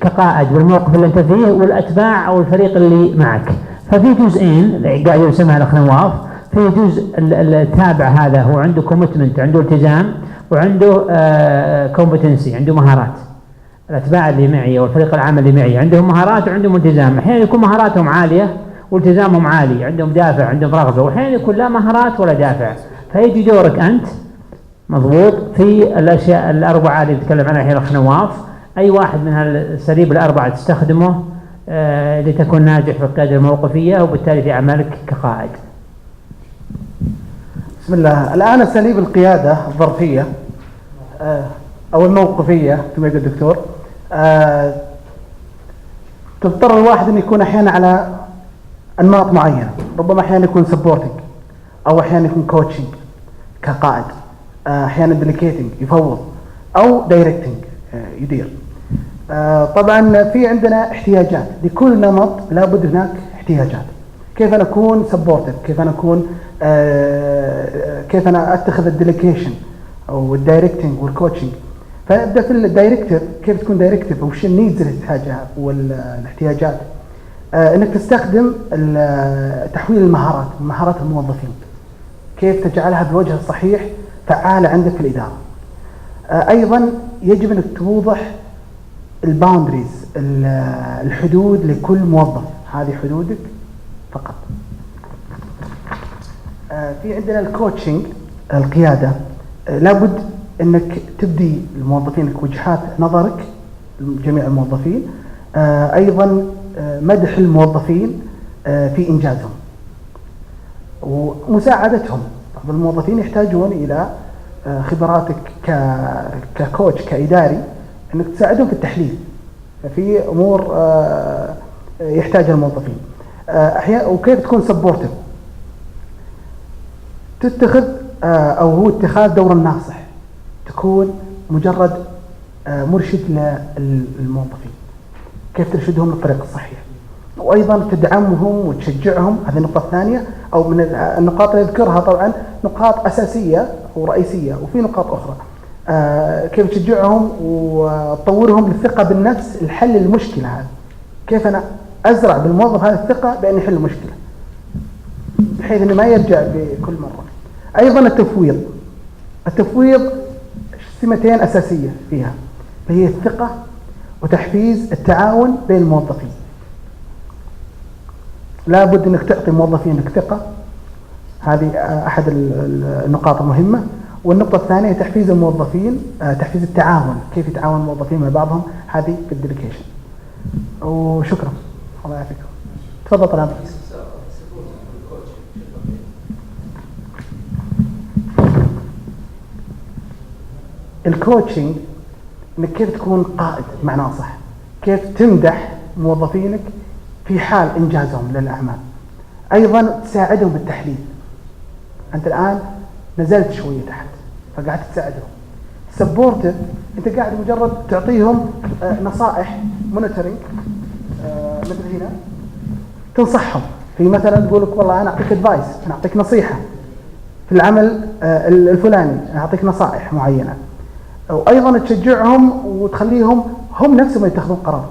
كقائد والموقف اللي أنت فيه، والأتباع أو الفريق اللي معك. ففي جزئين قاعد يسمى الأخ نواف. في جزء التابع هذا هو عنده كوميتمنت، عنده التزام، وعنده كومبتنسي، عنده مهارات. الأتباع اللي معي أو الفريق العام اللي معي عندهم مهارات وعندهم التزام. أحيانا يكون مهاراتهم عالية والتزامهم عالي، عندهم دافع، عندهم رغبة، وأحيانا يكون لا مهارات ولا دافع. فيجي دورك أنت مضبوط في الأشياء الأربعة اللي بتكلم عنها الحين الأخ نواف. أي واحد من هالسريب الأربعة تستخدمه لتكون ناجح في القيادة الموقفية وبالتالي في عملك كقائد. بسم الله. الآن أساليب القيادة الظرفية أو الموقفية كما يقول الدكتور، تضطر الواحد أن يكون أحيانا على أنماط معينة. ربما أحيانا يكون سبورتنج، أو أحيانا يكون كوتشنج كقائد، أحيانا ديليكيتنج يفوض، أو دايركتنج يدير. طبعا في عندنا احتياجات لكل نمط، لابد هناك احتياجات. كيف أنا أكون سبورتيف، كيف أنا أكون كيف أنا أتخذ الديليكيشن أو الدايركتنج والكوتشنج. فنبدأ في الدايركتيف. كيف تكون دايركتيف أو وش النيدز اللي تحتاجها والاحتياجات. انك تستخدم تحويل المهارات، مهارات الموظفين، كيف تجعلها بالوجه الصحيح فعالة عندك في الإدارة. ايضا يجب انك توضح الباوندريز، الحدود لكل موظف، هذه حدودك فقط. في عندنا الكوتشنج، القيادة. لابد انك تبدي لموظفينك وجهات نظرك، جميع الموظفين. ايضا مدح الموظفين في انجازهم ومساعدتهم. بعض الموظفين يحتاجون الى خبراتك ككوتش كإداري، انك تساعدهم في التحليل. ففي امور يحتاجها الموظفين احيانا. وكيف تكون سبورتيف، تتخذ او هو اتخاذ دور الناصح، تكون مجرد مرشد للموظفين، كيف ترشدهم للطريق الصحيح. وايضا تدعمهم وتشجعهم، هذه النقطه الثانيه، او من النقاط اللي اذكرها طبعا نقاط اساسيه ورئيسيه، وفي نقاط اخرى. كيف تشجعهم وتطورهم للثقه بالنفس لحل المشكله هذه. كيف انا ازرع بالموظف هذه الثقه بان يحل المشكله، بحيث انه ما يرجع بكل مره. ايضا التفويض سمتين اساسيه فيها، اللي هي الثقه وتحفيز التعاون بين الموظفين. لابد انك تعطي موظفينك ثقه، هذه احد النقاط المهمه. والنقطه الثانيه تحفيز الموظفين، تحفيز التعاون، كيف يتعاون الموظفين مع بعضهم، هذه في الديليكيشن. وشكرا، الله يعافيكم. تفضل طال عمرك. الكوتشنج انك كيف تكون قائد بمعنى صح، كيف تمدح موظفينك في حال انجازهم للاعمال. ايضا تساعدهم بالتحليل. انت الان نزلت شويه تحت فقاعد تساعدهم. سبورتيف، انت قاعد مجرد تعطيهم نصائح، مونيتورنج، مثل هنا تنصحهم في، مثلا تقول لك والله انا اعطيك ادفايس، انا اعطيك نصيحه في العمل الفلاني، انا اعطيك نصائح معينه. وايضا تشجعهم وتخليهم هم نفسهم يتخذون قرار.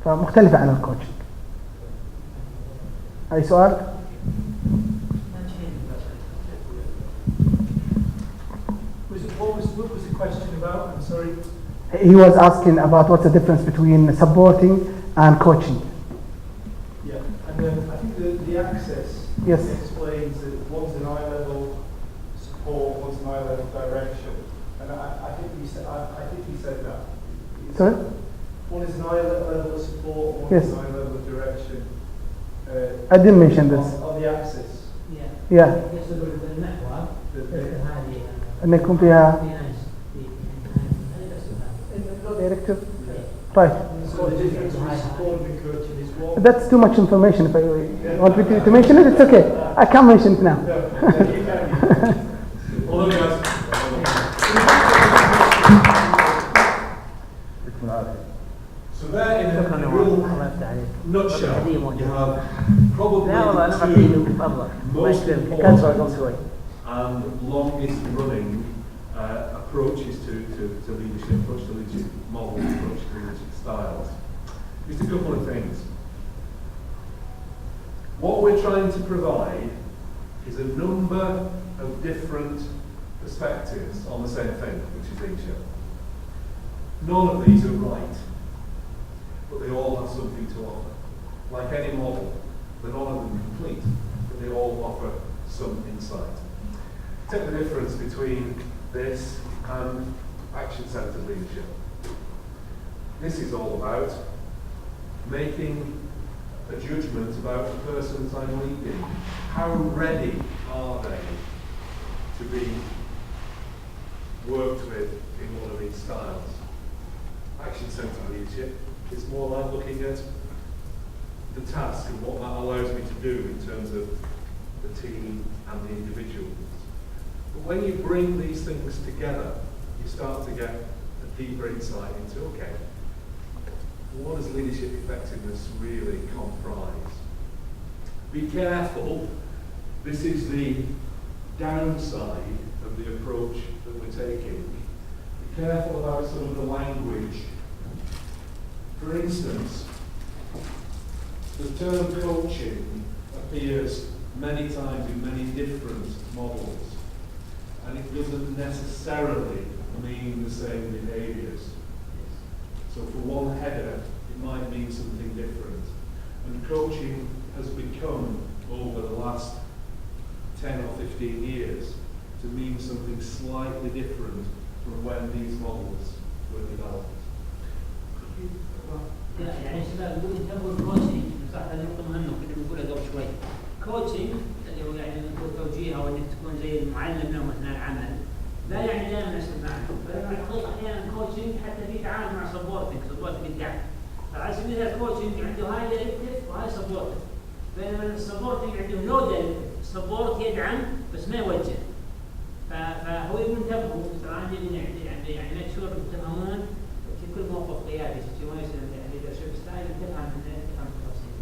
فمختلفه عن الكوتشنج. اي سؤال؟ What was the question about? I'm sorry. He was asking about what's the difference between supporting and coaching. Yeah, and then I think the access explains that one's an eye-level support, one's an eye-level direction, and I think he said that. Sorry? One is an eye-level support, one is an eye-level direction. I didn't mention this. On the axis. Yeah. أن يكون فيها directive. Right. So the difference between support and coaching is what? That's too much information. If I want me to mention it, it's okay. I can't mention it now. So there, in a real nutshell, you have probably the two most important and longest running approaches to leadership, approach to leadership models, approach to leadership styles. Just a couple of things. What we're trying to provide is a number of different perspectives on the same thing, which is leadership. None of these are right, but they all have something to offer. Like any model, they're none of them complete, but they all offer some insight. Take the difference between this and action-centered leadership. This is all about making a judgment about the persons I'm leading. How ready are they to be worked with in one of these styles? Action-centered leadership is more like looking at the task and what that allows me to do in terms of the team and the individuals. But when you bring these things together, you start to get a deeper insight into, okay, what does leadership effectiveness really comprise? Be careful, this is the downside of the approach that we're taking. Be careful about some of the language. For instance, the term coaching appears many times in many different models, and it doesn't necessarily mean the same behaviours. So for one header, it might mean something different. And coaching has become, over the last 10 or 15 years, to mean something slightly different from when these models were developed. يعني شباب نقول انتبهوا الكوتشنج صح هذه نقطة مهمة كنا بنقولها قبل شوي. كوتشنج اللي هو يعني نقول توجيه او انك تكون زي المعلم لهم اثناء العمل لا يعني دائما نفس المعنى، بينما الحقيقة احيانا كوتشنج حتى في تعامل مع سبورتنج الدعم. فعلى سبيل المثال الكوتشنج عنده هاي دايركتيف وهاي سبورتنج، بينما السبورتنج عنده نو دايركتيف، سبورت يدعم بس ما يوجه. فهو يقول انتبهوا طبعا يعني ميك شور تفهمون في كل موقف قيادي سيتويشن ليدرشيب ستايل تفهم التفاصيل.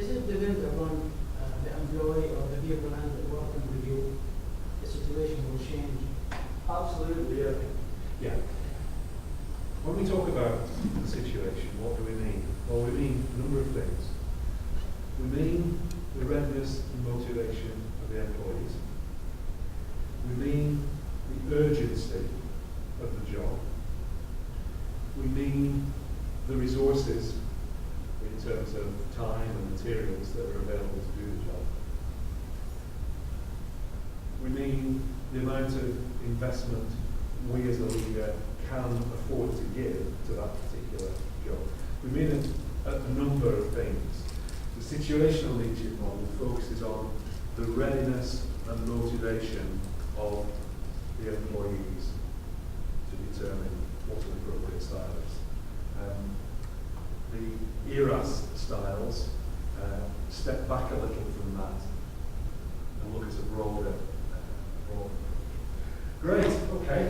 Is it depend upon the employee or the people and working with you? The situation will change. Absolutely, yeah. Yeah. When we talk about the situation, what do we mean? Well, we mean a number of things. We mean the readiness and motivation of the employees. We mean the urgency of the job. We mean the resources in terms of time and materials that are available to do the job. We mean the amount of investment we as a leader can afford to give to that particular job. We mean a number of things. The situational leadership model focuses on the readiness and motivation of the employees to determine what an appropriate style is. The ERAS styles step back a little from that and look at a broader. Great, okay.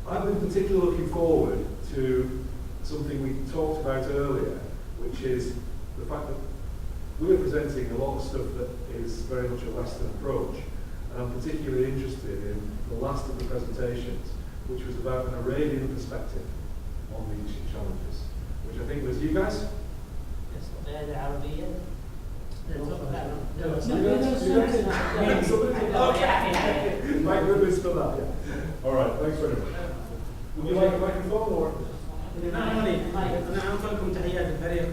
I've been particularly looking forward to something we talked about earlier, which is the fact that we're presenting a lot of stuff that is very much a Western approach, and I'm particularly interested in the last of the presentations, which was about an Arabian perspective on leadership challenges, which I think was you guys? Yes, القيادة العربية. My goodness for that, yeah. All right, thanks very much. Would you like a microphone or? أنا أنقلكم تحيات الفريق.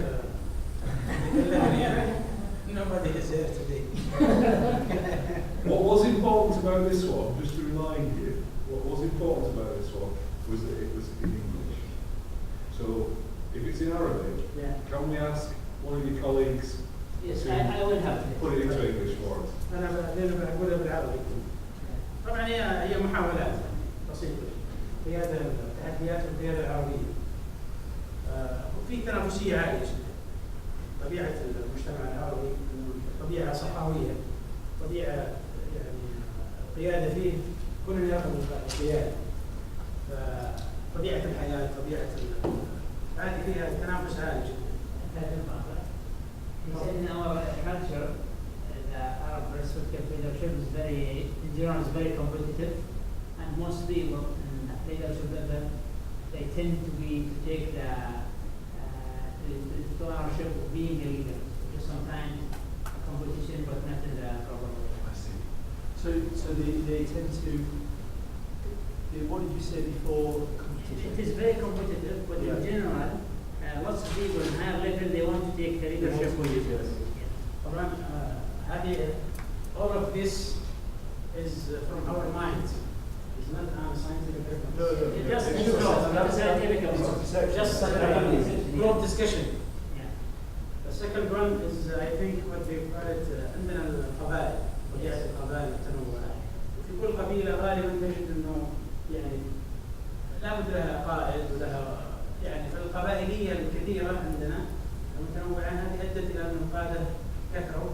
Nobody is here today. What was important about this one, just to remind you, what was important about this one was that it was in English. So if it's in Arabic, can we ask one of your colleagues Yes, to I will have it. put it into English for us? أنا بقولها بالعربي. طبعا هي محاولات بسيطة. قيادة التحديات والقيادة العربية. وفي تنافسية عالية جدا. طبيعة المجتمع العربي طبيعة صحراوية، طبيعة يعني القيادة فيه كلنا يرغب القيادة. طبيعة الحياة، طبيعة هذه فيها تنافس عالي جدا. He said in our culture, the Arab perspective leadership is very, in general, is very competitive, and most people in leadership level, they tend to take the ownership of being a leader. Just sometimes competition, but not in the proper way. I see. So they tend to. What did you say before? Competition. It is very competitive, but in general, lots of people in higher level they want to take the leadership positions. طبعا هذه all of this is from our mind. It's not a scientific reference. No. Just group discussion. The second one is I think what they call it عندنا القبائل، طبيعة القبائل التنوع. في كل قبيلة غالبا نجد انه يعني لابد لها قائد ولها يعني القبائلية الكثيرة عندنا المتنوعة هذه أدت إلى أن القادة كثروا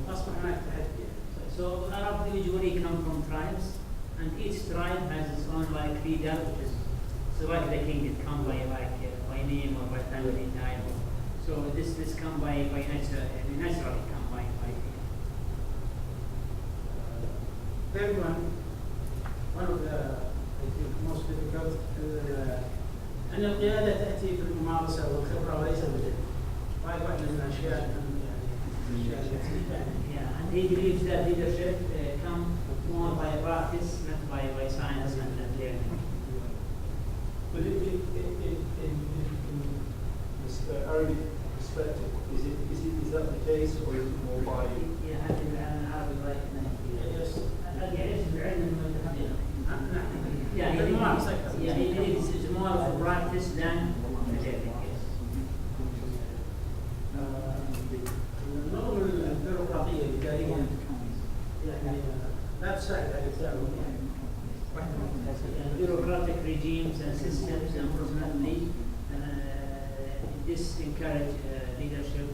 وأصبح هناك تحدي. So Arab usually come from tribes, and each tribe has its own like leader, which is so like the king. It come by by name or by family title. So this come by naturally come by. Third one of the I think most difficult أن القيادة تأتي بالممارسة والخبرة وليس بالعلم. وهذه واحدة من الأشياء And he believes that leadership come more by practice, not by science and learning. But in this Arabic perspective, is that the case, or is it more by? Yeah, هذه العلم العربي Yes. it's more of a practice than النظم البيروقراطية الإدارية يعني لا تساعد على التعاون. bureaucratic regimes and systems, unfortunately, this encourage leadership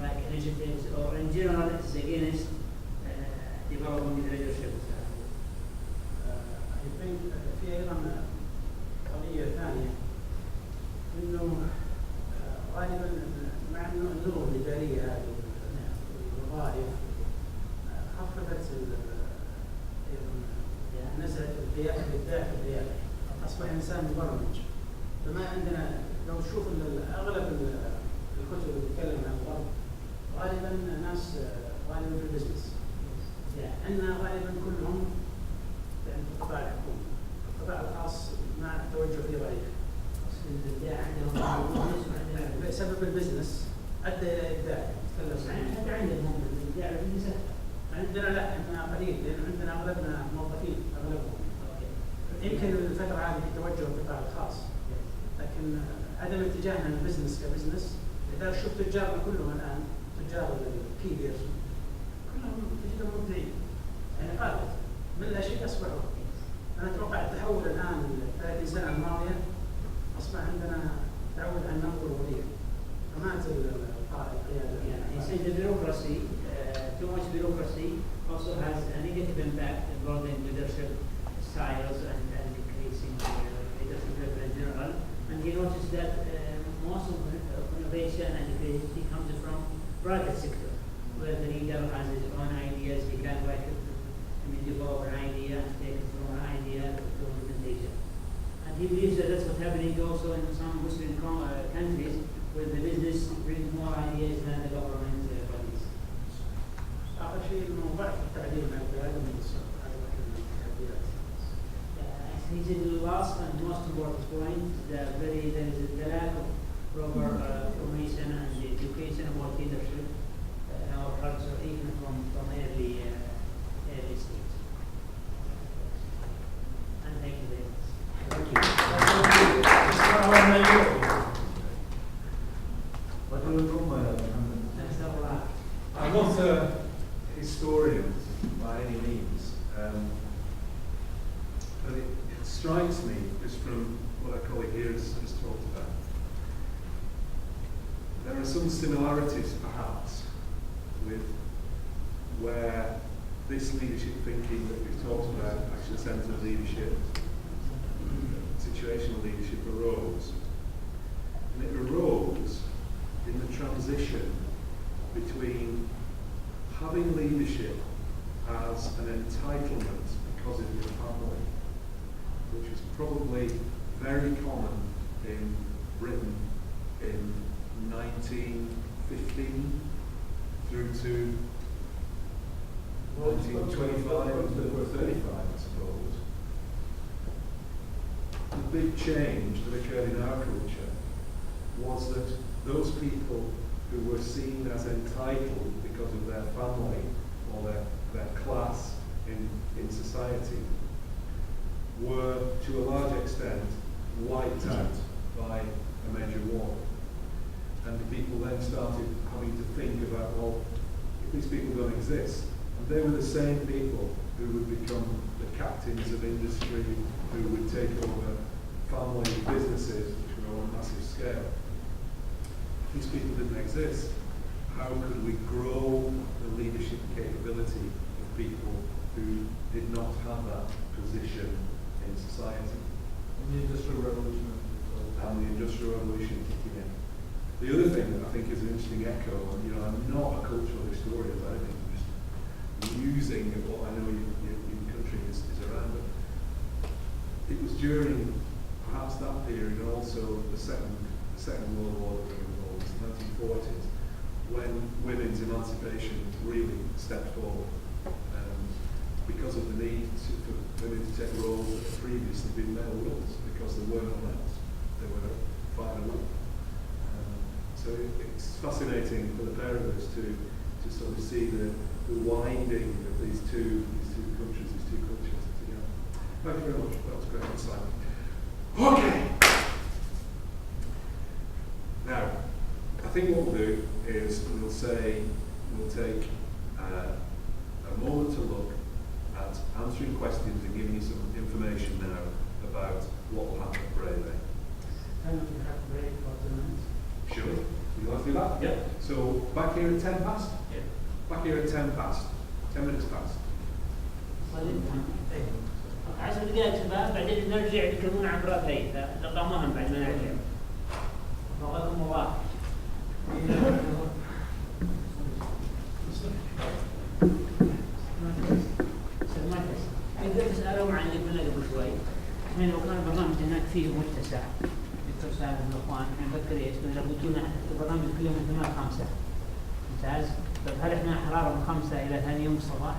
like initiatives, or in general it's against developing leadership. I think في أيضا قضية ثانية إنه غالبا مع إنه النظم الإدارية هذه الوظائف خففت نزعة الإبداع في القيادة. أصبح إنسان مبرمج. فما عندنا لو تشوف أغلب الكتب اللي تتكلم عن الغرب غالبا ناس غالبا في البزنس. عندنا غالبا كلهم يعني في القطاع الحكومي. القطاع الخاص مع التوجه فيه ضعيف. بسبب البزنس أدى إلى إبداع. عندنا لا عندنا قليل لأن عندنا أغلبنا موظفين أغلبهم. يمكن الفترة هذه في توجه القطاع الخاص. لكن عدم اتجاهنا للبزنس كبزنس. إذا شفت تجارنا كلهم الآن تجار الكيبيرز كلهم تجدهم مبدعين. يعني قادة من لا شيء أصبحوا. أنا أتوقع التحول الآن 30 سنة الماضية أصبح عندنا تعود على النمط الوظيفي. فمات القيادة. Yeah, the bureaucracy, too much bureaucracy also has a negative impact involving leadership styles and increasing leadership level in general. And he noticed that most of innovation and creativity comes from private sector, where the leader has his own ideas, he can develop an idea and take it from an idea to implementation. And he believes that that's what's happening also in some Muslim countries, where the business brings more ideas than the government bodies. آخر شيء إنه ضعف التعليم عن القيادة من التحديات. He said the last and most important point, there is the lack of proper formation and education about leadership in our culture, even from early stage. And thank you very much. Thank you. I'm not a historian by any means, but it strikes me just from what a colleague here has talked about. There are some similarities perhaps with where this leadership thinking that we've talked about, action-centered leadership, situational leadership arose. And it arose in the transition between having leadership as an entitlement because of your family, which was probably very common in Britain in 1915 through to 1925 or 35, I suppose. The big change that occurred in our culture was that those people who were seen as entitled because of their family or their class in society were, to a large extent, wiped out by a major war. And the people then started having to think about, well, if these people don't exist, and they were the same people who would become the captains of industry, who would take over family businesses, which were on a massive scale. These people didn't exist. How could we grow the leadership capability of people who did not have that position in society? And the Industrial Revolution. And the Industrial Revolution kicking in. The other thing that I think is an interesting echo, and I'm not a cultural historian, I think I'm just using what I know your country is around, but it was during perhaps that period and also the Second World War that we were involved, the 1940s, when women's emancipation really stepped forward. because of the need for women to take roles that had previously been male roles, because they weren't allowed. They were fired away. So it's fascinating for the pair of us to sort of see the winding of these two countries, these two cultures together. Thank you very much. That was great insight. Okay. Now, I think what we'll do is we'll take a moment to look at answering questions and giving you some information now about what will happen at Brave. Can we have a break for 2 minutes? Sure. Would you like to do that? Yeah. So back here at 10 past? Yeah. Back here at 10 past. 10 minutes past. 10 دقائق شباب بعدين نرجع يتكلمون عن برافي فنقطة مهم بعد ما نرجع. وغير مواقف. تقدر تسألهم عن اللي قلنا قبل شوي. احنا لو كان البرنامج هناك فيه متسع دكتور سالم الاخوان احنا نفكر ايش لو قلت لنا البرنامج كل يوم من 8 ل 5 ممتاز. طيب هل احنا حراره من 5 الى ثاني يوم الصباح؟